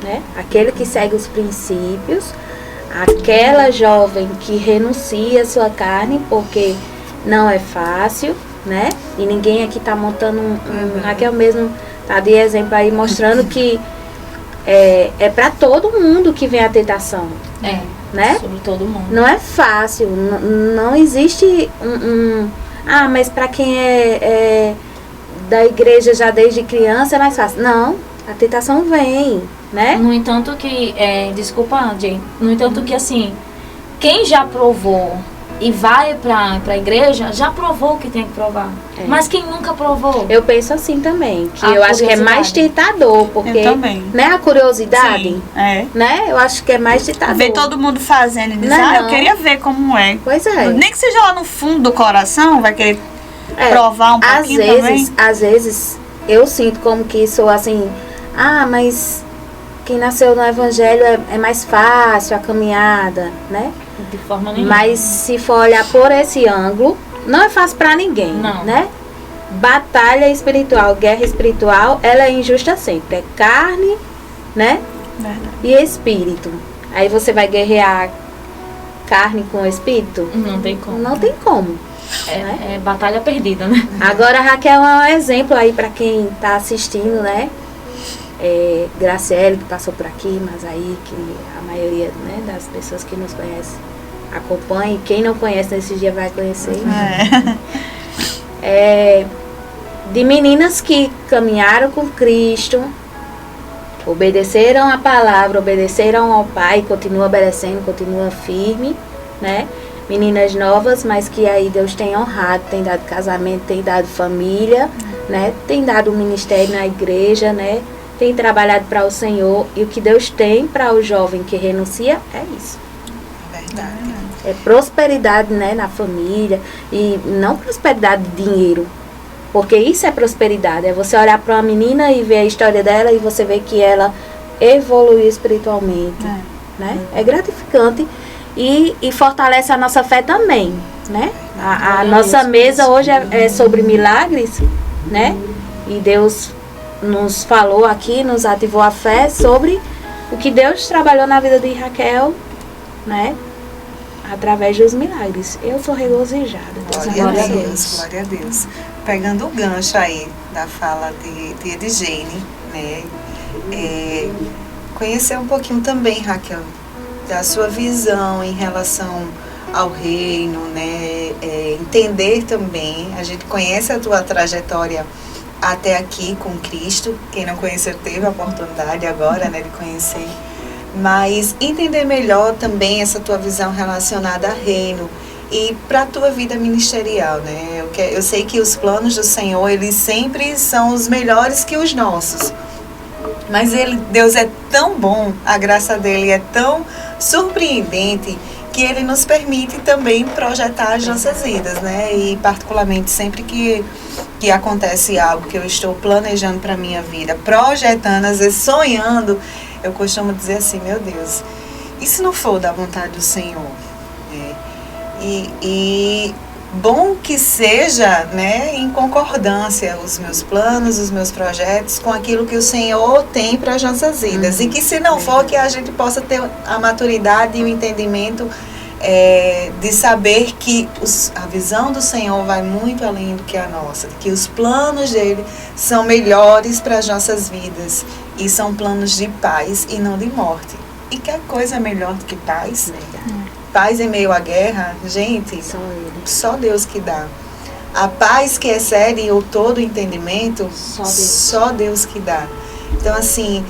né? Aquele que segue os princípios, aquela jovem que renuncia a sua carne, porque não é fácil, né? E ninguém aqui tá montando Raquel mesmo tá de exemplo aí, mostrando que é para todo mundo que vem a tentação, né? Sobre todo mundo. Não é fácil, não existe mas para quem é da igreja já desde criança é mais fácil. Não, a tentação vem, né? No entanto que, desculpa, Jane, no entanto que assim, quem já provou e vai pra igreja, já provou o que tem que provar. Mas quem nunca provou? Eu penso assim também, que A eu acho que é mais curiosidade. tentador, porque, Eu também. né, a curiosidade, Sim, é. né, eu acho que é mais tentador. Ver todo mundo fazendo e dizer, Não. eu queria ver como é. Pois é. Nem que seja lá no fundo do coração, vai querer provar um pouquinho também. Às vezes, eu sinto como que sou assim, mas quem nasceu no evangelho é mais fácil a caminhada, né? De forma nenhuma. Mas se for olhar por esse ângulo, não é fácil pra ninguém, Não. né? Batalha espiritual, guerra espiritual, ela é injusta sempre. É carne, né? Verdade. E espírito. Aí você vai guerrear carne com espírito? Não tem como. Não tem como. Né? É batalha perdida, né? Agora a Raquel é um exemplo aí pra quem tá assistindo, né? Graciele, que passou por aqui, mas aí que a maioria, né, das pessoas que nos conhecem acompanha, e quem não conhece nesse dia vai conhecer. De meninas que caminharam com Cristo, obedeceram a palavra, obedeceram ao Pai, continuam obedecendo, continuam firme, né? Meninas novas, mas que aí Deus tem honrado, tem dado casamento, tem dado família, né? Tem dado um ministério na igreja, né? Tem trabalhado para o Senhor, e o que Deus tem para o jovem que renuncia é isso. Verdade. É prosperidade, né, na família, e não prosperidade de dinheiro, porque isso é prosperidade, é você olhar para uma menina e ver a história dela e você ver que ela evoluiu espiritualmente, né? É gratificante e fortalece a nossa fé também, né? A nossa mesa hoje é sobre milagres, né? E Deus nos falou aqui, nos ativou a fé sobre o que Deus trabalhou na vida de Raquel, né? Através dos milagres. Eu sou regozijada. Glória a Deus, glória a Deus. Pegando o gancho aí da fala de Edgene, né? Conhecer um pouquinho também, Raquel, da sua visão em relação ao reino, né? Entender também, a gente conhece a tua trajetória até aqui com Cristo. Quem não conheceu teve a oportunidade agora, né, de conhecer. Mas entender melhor também essa tua visão relacionada a reino e para a tua vida ministerial, né? Eu sei que os planos do Senhor, eles sempre são os melhores que os nossos. Mas Deus é tão bom, a graça dele é tão surpreendente, que ele nos permite também projetar as nossas vidas, né? E particularmente sempre que acontece algo que eu estou planejando para a minha vida, projetando, às vezes sonhando, eu costumo dizer assim, meu Deus, e se não for da vontade do Senhor? E bom que seja, né, em concordância os meus planos, os meus projetos com aquilo que o Senhor tem para as nossas vidas. E que se não for, que a gente possa ter a maturidade e o entendimento de saber que a visão do Senhor vai muito além do que a nossa, que os planos dele são melhores para as nossas vidas e são planos de paz e não de morte. E que coisa melhor do que paz? Paz em meio à guerra, gente, só Deus que dá. A paz que excede o todo entendimento, Só Deus. só Deus que dá. Então, assim,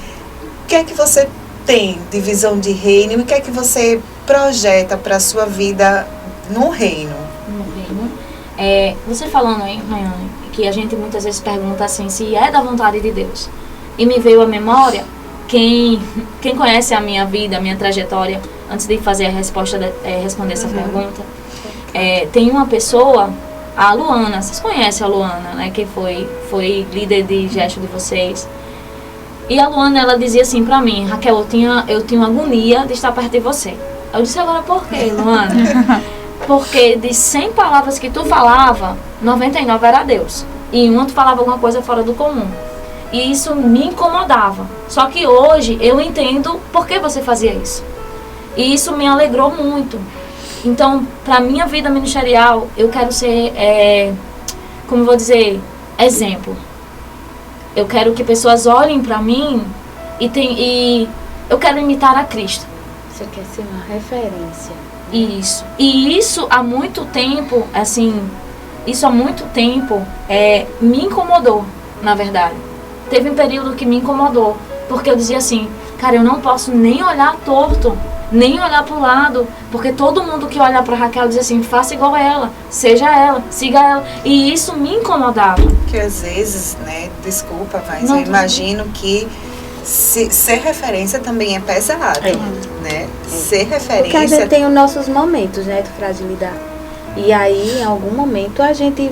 o que é que você tem de visão de reino e o que é que você projeta para a sua vida no reino? No reino. Você falando aí, Rayane, que a gente muitas vezes pergunta assim, se é da vontade de Deus. E me veio à memória, quem conhece a minha vida, a minha trajetória, antes de fazer a resposta, responder essa pergunta, tem uma pessoa, a Luana, vocês conhecem a Luana, né, que foi líder de gesto de vocês. E a Luana, ela dizia assim pra mim, Raquel, eu tinha uma agonia de estar perto de você. Eu disse, agora por quê, Luana? Porque de 100 palavras que tu falava, 99 era Deus. E uma tu falava alguma coisa fora do comum. E isso me incomodava. Só que hoje eu entendo por que você fazia isso. E isso me alegrou muito. Então, pra minha vida ministerial, eu quero ser, como eu vou dizer, exemplo. Eu quero que pessoas olhem pra mim e eu quero imitar a Cristo. Você quer ser uma referência. Isso. E isso há muito tempo, assim, me incomodou, na verdade. Teve um período que me incomodou, porque eu dizia assim, cara, eu não posso nem olhar torto, nem olhar pro lado, porque todo mundo que olha pra Raquel diz assim, faça igual a ela, seja ela, siga ela. E isso me incomodava. Que às vezes, né, desculpa, mas Não, eu imagino que ser referência também é pesado, né? Ser referência... Porque a gente tem os nossos momentos, né, de fragilidade. E aí, em algum momento, a gente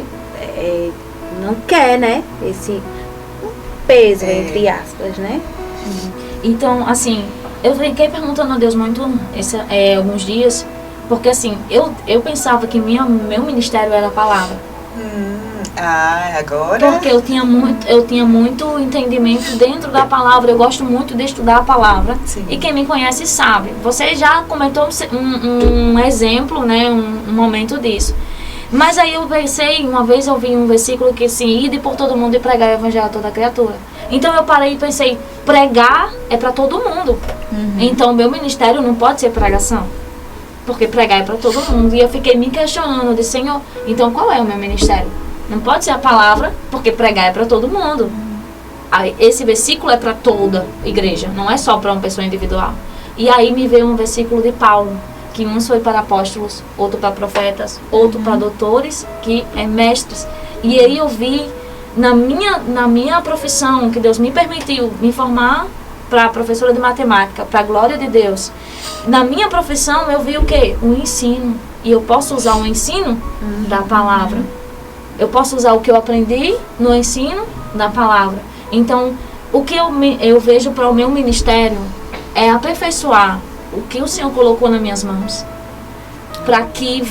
não quer, né, esse peso, entre aspas, né? Então, assim, eu fiquei perguntando a Deus muito alguns dias, porque assim, eu pensava que meu ministério era a palavra. Agora... Porque eu tinha muito entendimento dentro da palavra, eu gosto muito de estudar a palavra. Sim. E quem me conhece sabe. Você já comentou um exemplo, né, um momento disso. Mas aí eu pensei, uma vez eu vi um versículo que assim, ide por todo mundo e pregar o evangelho a toda criatura. Então eu parei e pensei, pregar é para todo mundo. Então o meu ministério não pode ser pregação. Porque pregar é para todo mundo. E eu fiquei me questionando, eu disse, Senhor, então qual é o meu ministério? Não pode ser a palavra, porque pregar é para todo mundo. Aí, esse versículo é para toda igreja, não é só para uma pessoa individual. E aí me veio um versículo de Paulo, que um foi para apóstolos, outro para profetas, outro para doutores, que é mestres. E aí eu vi na minha profissão, que Deus me permitiu me formar para professora de matemática, para a glória de Deus. Na minha profissão eu vi o quê? O ensino. E eu posso usar o ensino da palavra. Eu posso usar o que eu aprendi no ensino da palavra. Então, o que eu vejo para o meu ministério é aperfeiçoar o que o Senhor colocou nas minhas mãos, para que eu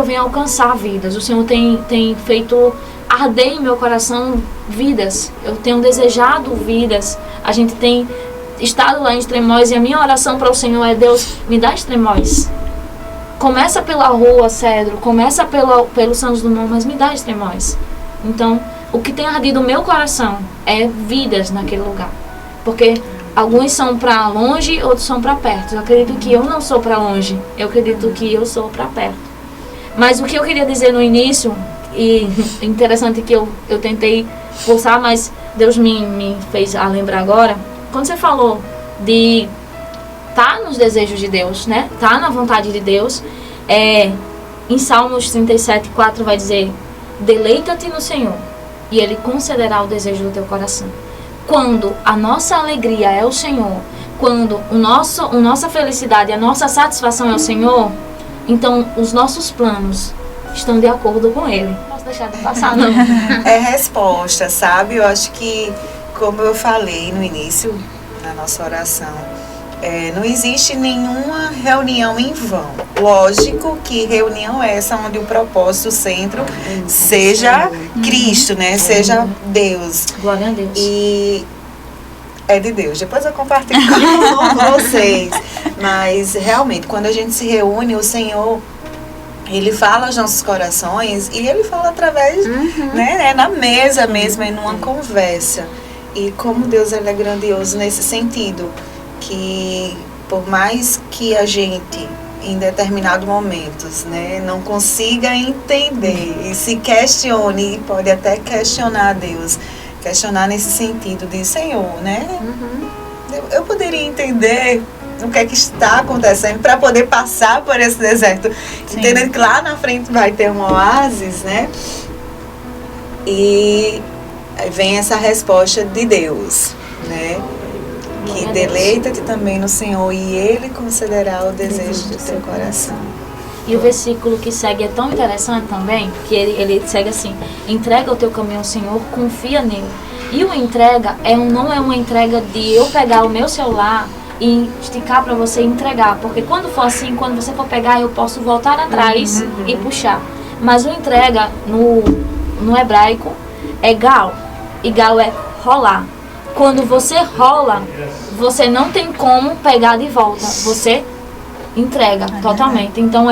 venha alcançar vidas. O Senhor tem feito arder em meu coração vidas. Eu tenho desejado vidas. A gente tem estado lá em Extremóis e a minha oração para o Senhor é, Deus, me dá Extremóis. Começa pela rua Cedro, começa pelo Santos Dumont, mas me dá Extremóis. Então, o que tem ardido o meu coração é vidas naquele lugar. Porque alguns são para longe, outros são para perto. Eu acredito que eu não sou para longe, eu acredito que eu sou para perto. Mas o que eu queria dizer no início, e interessante que eu tentei forçar, mas Deus me fez a lembrar agora, quando você falou de tá nos desejos de Deus, né? Tá na vontade de Deus. Em Salmos 37:4 vai dizer, deleita-te no Senhor e Ele concederá o desejo do teu coração. Quando a nossa alegria é o Senhor, quando a nossa felicidade, a nossa satisfação é o Senhor, então os nossos planos estão de acordo com Ele. Não posso deixar de passar, não. É resposta, sabe? Eu acho que, como eu falei no início, na nossa oração, não existe nenhuma reunião em vão. Lógico que reunião é essa onde o propósito, o centro, seja Cristo, né? Seja Deus. Glória a Deus. E é de Deus. Depois eu compartilho com vocês. Mas, realmente, quando a gente se reúne, o Senhor, Ele fala aos nossos corações e Ele fala através, né, na mesa mesmo, numa conversa. E como Deus ele é grandioso nesse sentido, que por mais que a gente em determinados momentos, né, não consiga entender e se questione, e pode até questionar Deus, questionar nesse sentido de Senhor, né? Eu poderia entender o que é que está acontecendo para poder passar por esse deserto, entendendo que lá na frente vai ter um oásis, né? E vem essa resposta de Deus, né? Que deleita-te também no Senhor e Ele concederá o desejo do teu coração. E o versículo que segue é tão interessante também, que ele segue assim: entrega o teu caminho ao Senhor, confia nele. E o entrega não é uma entrega de eu pegar o meu celular e esticar para você entregar, porque quando for assim, quando você for pegar, eu posso voltar atrás e puxar. Mas o entrega no hebraico é gal, e gal é rolar. Quando você rola, você não tem como pegar de volta, você entrega totalmente. Então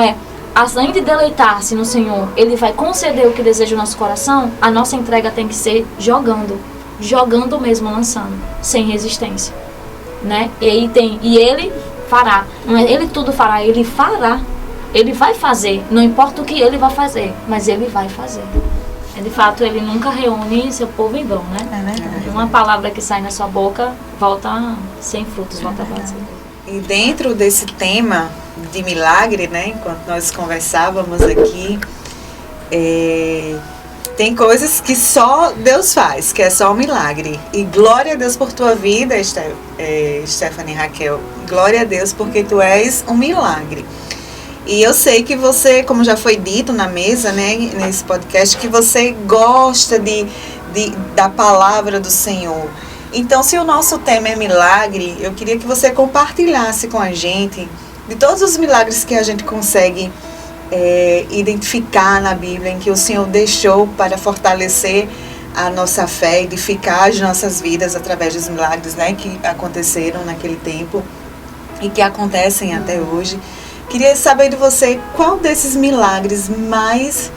além de deleitar-se no Senhor, Ele vai conceder o que deseja o nosso coração, a nossa entrega tem que ser jogando mesmo, lançando, sem resistência, né? E Ele fará, não é Ele tudo fará, Ele fará, Ele vai fazer, não importa o que Ele vai fazer, mas Ele vai fazer. De fato, Ele nunca reúne seu povo em vão, né? É verdade. Uma palavra que sai na sua boca volta sem frutos, volta vazia. E dentro desse tema de milagre, né, enquanto nós conversávamos aqui, tem coisas que só Deus faz, que é só um milagre. E glória a Deus por tua vida, Stephanie, Raquel. Glória a Deus porque tu és um milagre. E eu sei que você, como já foi dito na mesa, né, nesse podcast, que você gosta da palavra do Senhor. Então, se o nosso tema é milagre, eu queria que você compartilhasse com a gente de todos os milagres que a gente consegue identificar na Bíblia, em que o Senhor deixou para fortalecer a nossa fé, edificar as nossas vidas através dos milagres, né, que aconteceram naquele tempo e que acontecem até hoje. Queria saber de você qual desses milagres mais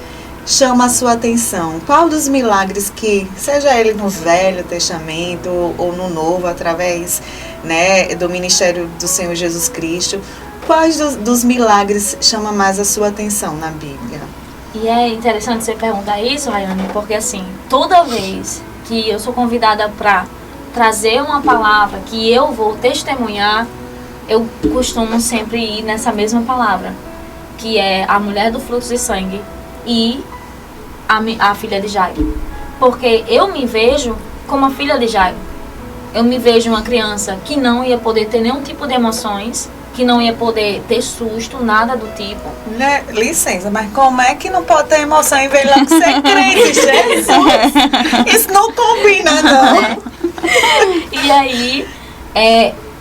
chama a sua atenção. Qual dos milagres que, seja ele no Velho Testamento ou no Novo, através, né, do ministério do Senhor Jesus Cristo, quais dos milagres chama mais a sua atenção na Bíblia? E é interessante você perguntar isso, Rayane, porque assim, toda vez que eu sou convidada para trazer uma palavra que eu vou testemunhar, eu costumo sempre ir nessa mesma palavra, que é a mulher do fluxo de sangue e a filha de Jairo. Porque eu me vejo como a filha de Jairo. Eu me vejo uma criança que não ia poder ter nenhum tipo de emoções, que não ia poder ter susto, nada do tipo. Né? Licença, mas como é que não pode ter emoção e ver logo ser crente, Jesus? Isso não combina, não. E aí,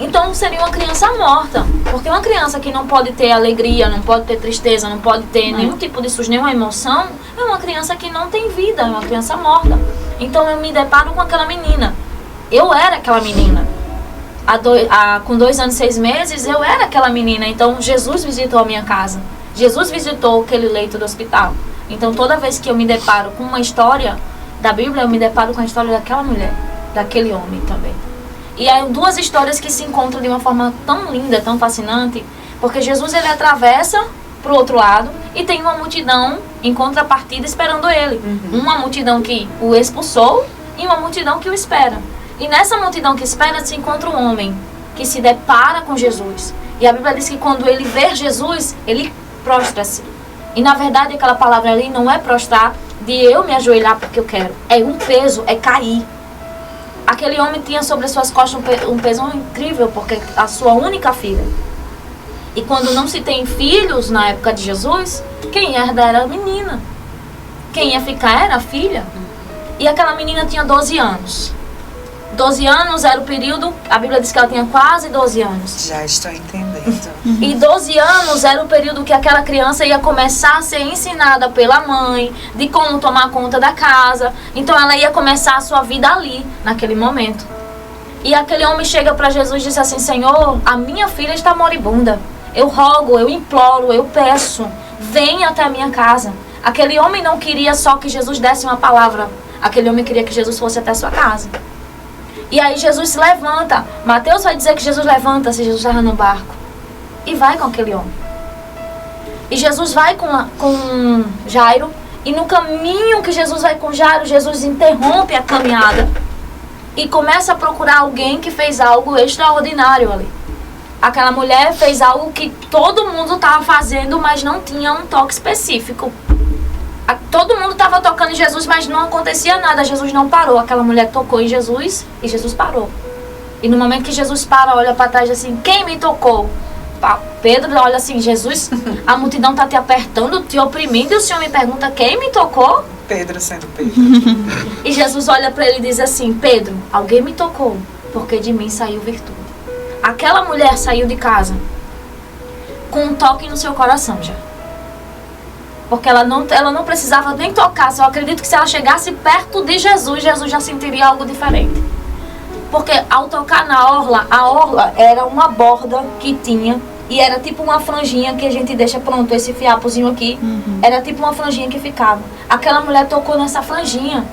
então seria uma criança morta. Porque uma criança que não pode ter alegria, não pode ter tristeza, não pode ter nenhum tipo de susto, nenhuma emoção, é uma criança que não tem vida, é uma criança morta. Então eu me deparo com aquela menina. Eu era aquela menina. Com 2 anos e 6 meses, eu era aquela menina. Então Jesus visitou a minha casa. Jesus visitou aquele leito do hospital. Então toda vez que eu me deparo com uma história da Bíblia, eu me deparo com a história daquela mulher, daquele homem também. E há 2 histórias que se encontram de uma forma tão linda, tão fascinante, porque Jesus ele atravessa para o outro lado e tem uma multidão em contrapartida esperando ele. Uma multidão que o expulsou e uma multidão que o espera. E nessa multidão que espera se encontra um homem que se depara com Jesus. E a Bíblia diz que quando ele vê Jesus, ele prostra-se. E na verdade aquela palavra ali não é prostrar de eu me ajoelhar porque eu quero. É um peso, é cair. Aquele homem tinha sobre as suas costas um peso incrível, porque a sua única filha. E quando não se tem filhos na época de Jesus, quem ia herdar era a menina. Quem ia ficar era a filha. E aquela menina tinha 12 anos. 12 anos era o período, a Bíblia diz que ela tinha quase 12 anos. Já estou entendendo. E 12 anos era o período que aquela criança ia começar a ser ensinada pela mãe, de como tomar conta da casa. Então ela ia começar a sua vida ali, naquele momento. E aquele homem chega para Jesus e diz assim: Senhor, a minha filha está moribunda. Eu rogo, eu imploro, eu peço, venha até a minha casa. Aquele homem não queria só que Jesus desse uma palavra. Aquele homem queria que Jesus fosse até a sua casa. E aí Jesus se levanta. Mateus vai dizer que Jesus levanta-se, Jesus estava no barco. E vai com aquele homem. E Jesus vai com Jairo. E no caminho que Jesus vai com Jairo, Jesus interrompe a caminhada. E começa a procurar alguém que fez algo extraordinário ali. Aquela mulher fez algo que todo mundo estava fazendo, mas não tinha um toque específico. Todo mundo estava tocando em Jesus, mas não acontecia nada. Jesus não parou. Aquela mulher tocou em Jesus e Jesus parou. E no momento que Jesus para, olha para trás assim, quem me tocou? Pedro olha assim, Jesus, a multidão está te apertando, te oprimindo, e o Senhor me pergunta, quem me tocou? Pedro sendo Pedro. E Jesus olha para ele e diz assim, Pedro, alguém me tocou, porque de mim saiu virtude. Aquela mulher saiu de casa com um toque no seu coração já. Porque ela não precisava nem tocar. Eu acredito que se ela chegasse perto de Jesus, Jesus já sentiria algo diferente. Porque ao tocar na orla, a orla era uma borda que tinha, e era tipo uma franjinha que a gente deixa pronto, esse fiapozinho aqui. Era tipo uma franjinha que ficava. Aquela mulher tocou nessa franjinha.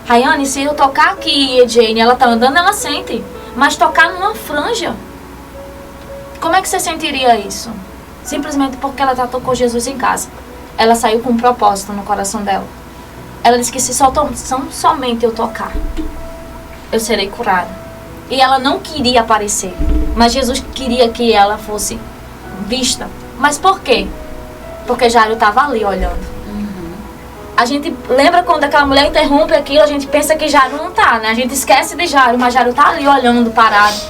Rayane, se eu tocar aqui, Jane, ela tá andando, ela sente. Mas tocar numa franja, como é que você sentiria isso? Simplesmente porque ela já tocou Jesus em casa. Ela saiu com um propósito no coração dela. Ela disse que se somente eu tocar, eu serei curada. E ela não queria aparecer, mas Jesus queria que ela fosse vista. Mas por quê? Porque Jairo estava ali olhando. A gente lembra quando aquela mulher interrompe aquilo, a gente pensa que Jairo não está, né? A gente esquece de Jairo, mas Jairo está ali olhando, parado.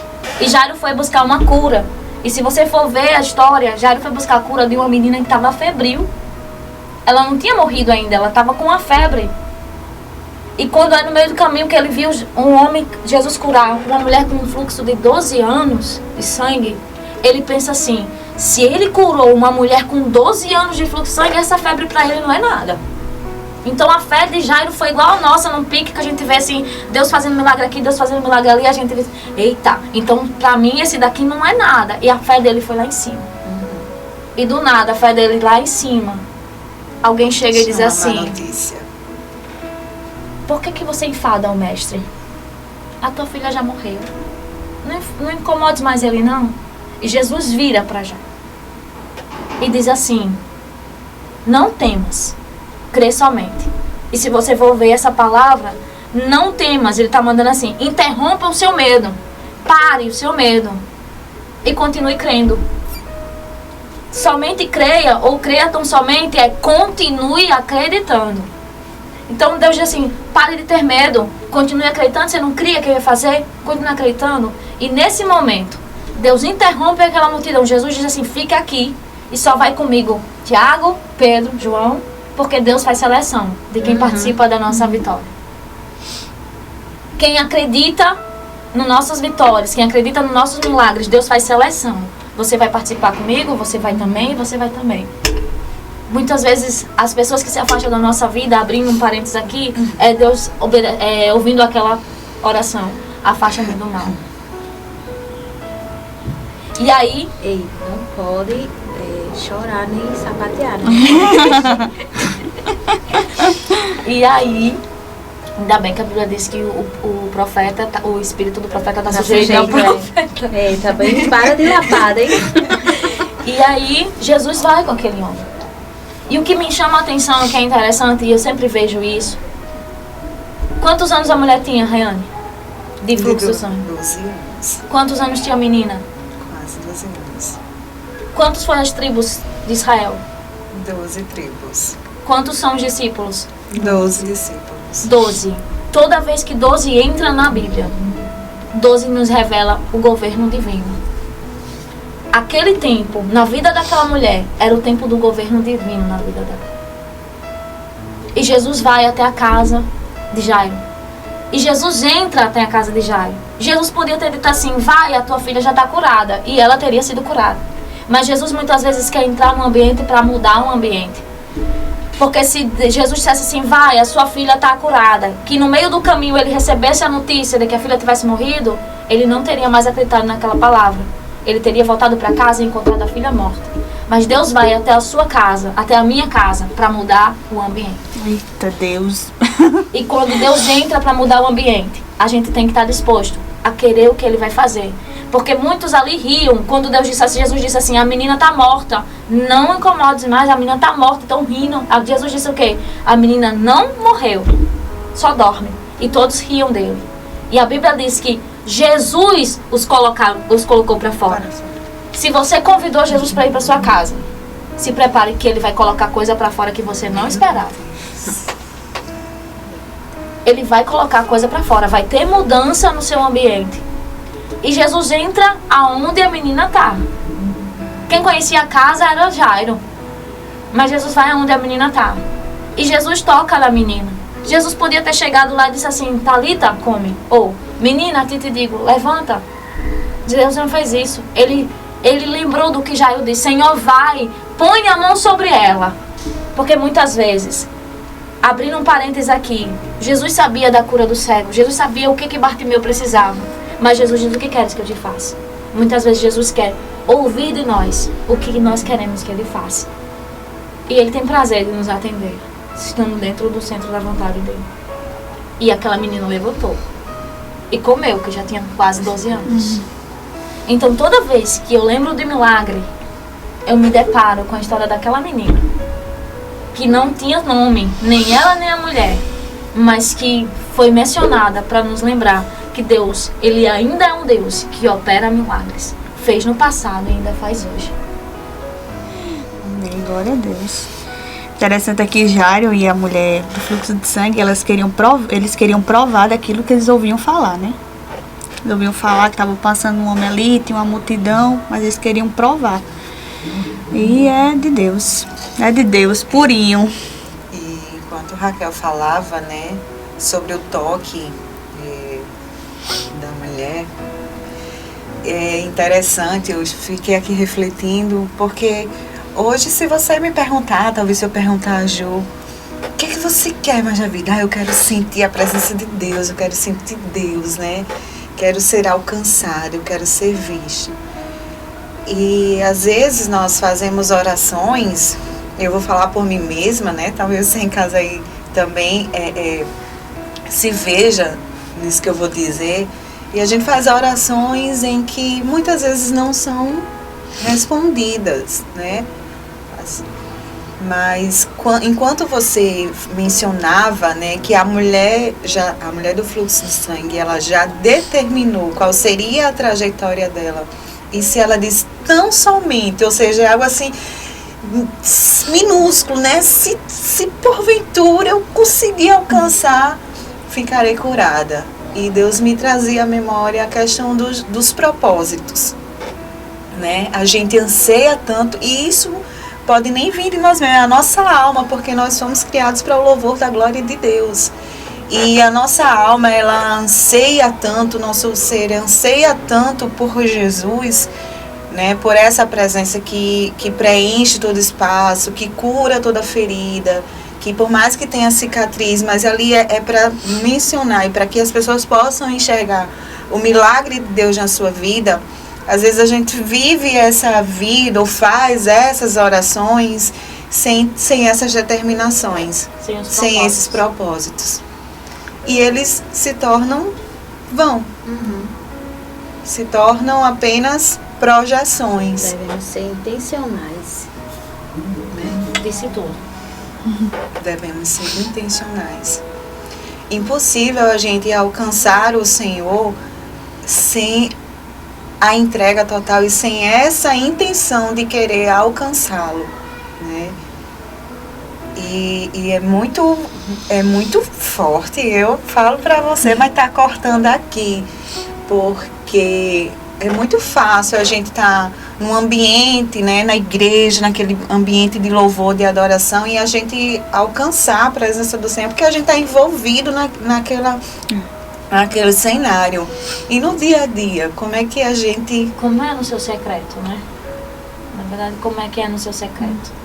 E Jairo foi buscar uma cura. E se você for ver a história, Jairo foi buscar a cura de uma menina que estava febril. Ela não tinha morrido ainda, ela estava com uma febre. E quando é no meio do caminho que ele viu um homem, Jesus curar uma mulher com um fluxo de 12 anos de sangue, ele pensa assim, se ele curou uma mulher com 12 anos de fluxo de sangue, essa febre para ele não é nada. Então a fé de Jairo foi igual a nossa, num pique que a gente vê assim, Deus fazendo milagre aqui, Deus fazendo milagre ali, a gente vê, eita, então para mim esse daqui não é nada. E a fé dele foi lá em cima. E do nada, a fé dele lá em cima, alguém chega e diz assim, por que você enfada o mestre? A tua filha já morreu. Não incomodes mais ele, não. E Jesus vira para Jairo e diz assim, não temas, crê somente. E se você for ver essa palavra, não temas, ele está mandando assim, interrompa o seu medo, pare o seu medo e continue crendo. Somente creia, ou creia tão somente, continue acreditando. Então Deus diz assim, pare de ter medo, continue acreditando, você não cria que eu ia fazer? Continue acreditando. E nesse momento, Deus interrompe aquela multidão, Jesus diz assim, fica aqui e só vai comigo Tiago, Pedro, João, porque Deus faz seleção de quem participa da nossa vitória. Quem acredita nas nossas vitórias, quem acredita nos nossos milagres, Deus faz seleção. Você vai participar comigo, você vai também, você vai também. Muitas vezes as pessoas que se afastam da nossa vida, abrindo um parênteses aqui, é Deus ouvindo aquela oração, afasta-me do mal. E aí... Ei, não pode chorar nem sapatear, né? E aí, ainda bem que a Bíblia diz que o profeta, o espírito do profeta está sujeito ao profeta. Tá bem, para de lapada, hein? E aí, Jesus vai com aquele homem. E o que me chama a atenção, que é interessante, e eu sempre vejo isso. Quantos anos a mulher tinha, Rayane? De fluxo de sangue? 12 anos. Quantos anos tinha a menina? Quase 12 anos. Quantos foram as tribos de Israel? 12 tribos. Quantos são os discípulos? 12 discípulos. 12. Toda vez que 12 entra na Bíblia, 12 nos revela o governo divino. Aquele tempo, na vida daquela mulher, era o tempo do governo divino na vida dela. E Jesus vai até a casa de Jairo. E Jesus entra até a casa de Jairo. Jesus podia ter dito assim, vai, a tua filha já está curada. E ela teria sido curada. Mas Jesus muitas vezes quer entrar no ambiente para mudar o ambiente. Porque se Jesus dissesse assim, vai, a sua filha está curada, que no meio do caminho ele recebesse a notícia de que a filha tivesse morrido, ele não teria mais acreditado naquela palavra. Ele teria voltado para casa e encontrado a filha morta. Mas Deus vai até a sua casa, até a minha casa, para mudar o ambiente. Eita Deus. E quando Deus entra para mudar o ambiente, a gente tem que estar disposto a querer o que Ele vai fazer. Porque muitos ali riam quando Jesus disse assim, a menina está morta. Não incomodes mais, a menina está morta, estão rindo. Jesus disse o quê? A menina não morreu, só dorme. E todos riam dele. E a Bíblia diz que Jesus os colocou para fora. Se você convidou Jesus para ir para sua casa, se prepare que ele vai colocar coisa para fora que você não esperava. Ele vai colocar coisa para fora, vai ter mudança no seu ambiente. E Jesus entra aonde a menina tá. Quem conhecia a casa era Jairo. Mas Jesus vai aonde a menina tá. E Jesus toca na menina. Jesus podia ter chegado lá e disse assim, Talita, come. Ou, menina, te digo, levanta. Jesus não fez isso. Ele lembrou do que Jairo disse. Senhor, vai, põe a mão sobre ela. Porque muitas vezes, abrindo um parênteses aqui, Jesus sabia da cura do cego. Jesus sabia o que Bartimeu precisava. Mas Jesus diz, o que queres que eu te faça? Muitas vezes Jesus quer ouvir de nós o que nós queremos que ele faça. E ele tem prazer de nos atender, estando dentro do centro da vontade dele. E aquela menina levantou e comeu, que já tinha quase 12 anos. Então toda vez que eu lembro de milagre, eu me deparo com a história daquela menina, que não tinha nome, nem ela nem a mulher, mas que foi mencionada para nos lembrar que Deus, ele ainda é um Deus que opera milagres. Fez no passado e ainda faz hoje. Amém, glória a Deus. Interessante é que Jairo e a mulher do fluxo de sangue, eles queriam provar daquilo que eles ouviam falar, né? Eles ouviam falar que estava passando um homem ali, tinha uma multidão, mas eles queriam provar. E é de Deus, purinho. E enquanto Raquel falava, né, sobre o toque da mulher, é interessante, eu fiquei aqui refletindo, porque hoje, se você me perguntar, talvez se eu perguntar a Ju, o que você quer mais na vida? Eu quero sentir a presença de Deus, eu quero sentir Deus, né? Quero ser alcançado, eu quero ser visto. E às vezes nós fazemos orações, eu vou falar por mim mesma, né? Talvez você em casa aí também se veja nisso que eu vou dizer. E a gente faz orações em que muitas vezes não são respondidas, né? Mas enquanto você mencionava, né, que a mulher do fluxo de sangue, ela já determinou qual seria a trajetória dela. E se ela diz tão somente, ou seja, é algo assim minúsculo, né? Se porventura eu conseguir alcançar, ficarei curada. E Deus me trazia à memória a questão dos propósitos, né? A gente anseia tanto, e isso pode nem vir de nós mesmos, é a nossa alma, porque nós somos criados para o louvor da glória de Deus. E a nossa alma, ela anseia tanto, nosso ser anseia tanto por Jesus, né? Por essa presença que preenche todo espaço, que cura toda ferida, que por mais que tenha cicatriz, mas ali é para mencionar e para que as pessoas possam enxergar o milagre de Deus na sua vida. Às vezes a gente vive essa vida ou faz essas orações sem essas determinações, sem esses propósitos. E eles se tornam vão. Se tornam apenas projeções. Devemos ser intencionais. Disse tudo. Devemos ser intencionais. Impossível a gente alcançar o Senhor sem a entrega total e sem essa intenção de querer alcançá-lo, né? E é muito forte, eu falo para você, mas tá cortando aqui, porque é muito fácil a gente estar num ambiente, né, na igreja, naquele ambiente de louvor, de adoração, e a gente alcançar a presença do Senhor, porque a gente está envolvido naquele cenário. E no dia a dia, como é que a gente... Como é no seu secreto, né? Na verdade, como é que é no seu secreto?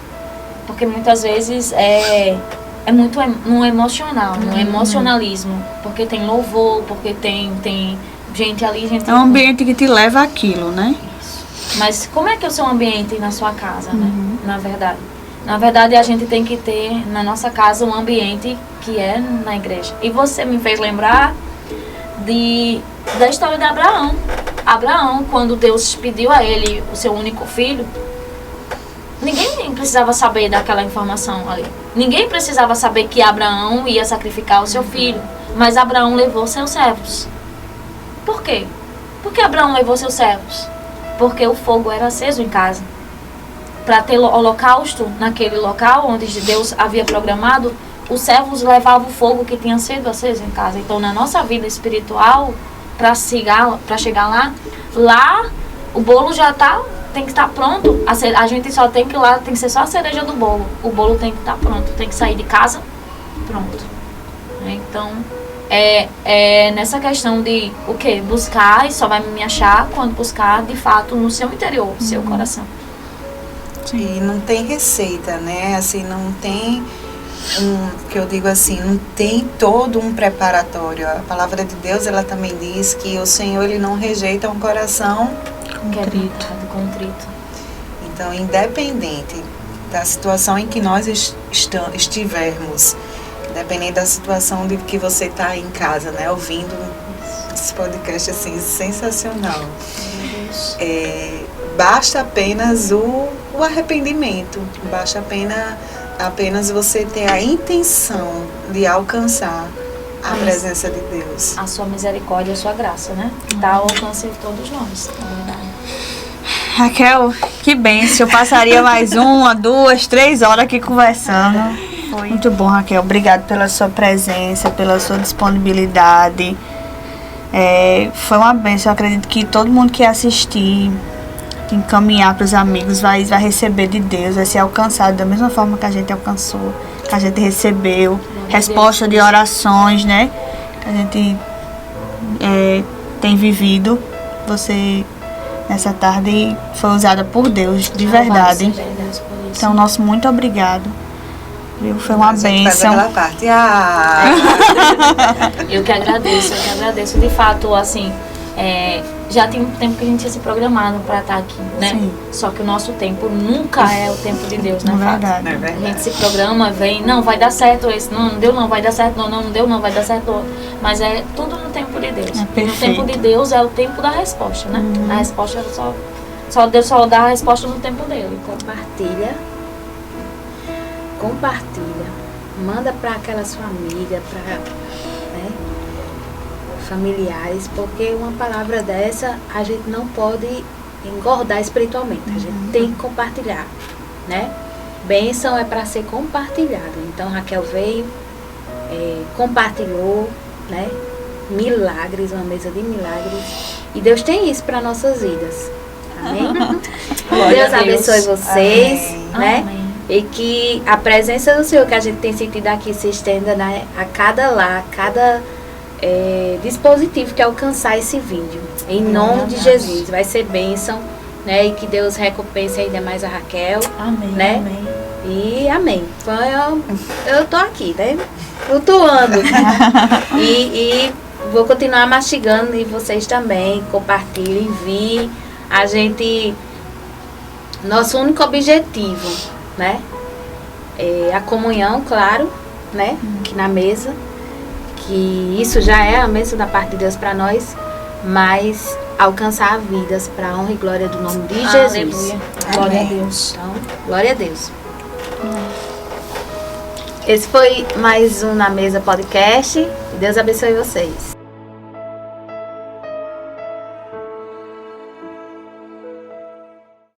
Porque muitas vezes é muito no emocional, no emocionalismo. Porque tem louvor, porque tem gente ali, gente... É um ambiente que te leva àquilo, né? Isso. Mas como é que é o seu ambiente na sua casa, né? Na verdade. Na verdade, a gente tem que ter na nossa casa um ambiente que é na igreja. E você me fez lembrar da história de Abraão. Abraão, quando Deus pediu a ele o seu único filho, ninguém precisava saber daquela informação ali. Ninguém precisava saber que Abraão ia sacrificar o seu filho. Mas Abraão levou seus servos. Por quê? Por que Abraão levou seus servos? Porque o fogo era aceso em casa. Para ter holocausto naquele local onde Deus havia programado, os servos levavam o fogo que tinha sido aceso em casa. Então, na nossa vida espiritual, para chegar lá o bolo já tem que estar pronto. A gente só tem que ir lá, tem que ser só a cereja do bolo. O bolo tem que estar pronto, tem que sair de casa pronto. Então, é nessa questão de o quê? Buscar, e só vai me achar quando buscar de fato no seu interior, no seu coração. E não tem receita, né? Assim, não tem que eu digo assim, não tem todo um preparatório. A palavra de Deus, ela também diz que o Senhor, ele não rejeita um coração contrito. Então, independente da situação em que nós estivermos, independente da situação de que você está em casa, né, ouvindo esse podcast assim, sensacional. Basta apenas o arrependimento, basta apenas você ter a intenção de alcançar a presença de Deus. A sua misericórdia, a sua graça, né? Dá ao alcance de todos nós, na verdade. Raquel, que bênção. Eu passaria mais 1, 2, 3 horas aqui conversando. Foi muito bom, Raquel. Obrigada pela sua presença, pela sua disponibilidade. Foi uma bênção. Eu acredito que todo mundo que assistir, encaminhar para os amigos, vai receber de Deus, vai ser alcançado da mesma forma que a gente alcançou, que a gente recebeu, resposta de orações, né? Que a gente tem vivido. Você, nessa tarde, foi usada por Deus, de verdade. Então, nosso muito obrigado. Viu? Foi uma bênção. Eu que agradeço. De fato, assim, já tem um tempo que a gente tinha se programado para estar aqui, né? Sim. Só que o nosso tempo nunca é o tempo de Deus, né? Verdade. A gente se programa, vem, não, vai dar certo esse, não deu, não vai dar certo, não deu, não vai dar certo. Mas é tudo no tempo de Deus. E no tempo de Deus é o tempo da resposta, né? A resposta Deus só dá a resposta no tempo dele. Compartilha, manda para aquela sua amiga, para familiares, porque uma palavra dessa a gente não pode engordar espiritualmente, a gente tem que compartilhar, né? Bênção é para ser compartilhado. Então Raquel veio, compartilhou, né? Milagres, uma mesa de milagres, e Deus tem isso para nossas vidas. Amém? Deus abençoe vocês, né? Amém. E que a presença do Senhor que a gente tem sentido aqui se estenda, né, a cada dispositivo que alcançar esse vídeo. Em nome de Jesus. Vai ser bênção, né? E que Deus recompense ainda mais a Raquel. Amém. Né? Amém. E amém. Eu tô aqui, né? Flutuando. e vou continuar mastigando, e vocês também. Compartilhem, enviem. Nosso único objetivo, né? A comunhão, claro, né? Aqui na mesa. Que isso já é a bênção da parte de Deus para nós, mas alcançar vidas para a honra e glória do nome de Jesus. Aleluia. Glória a Deus. Então, glória a Deus. Esse foi mais um Na Mesa Podcast. Deus abençoe vocês.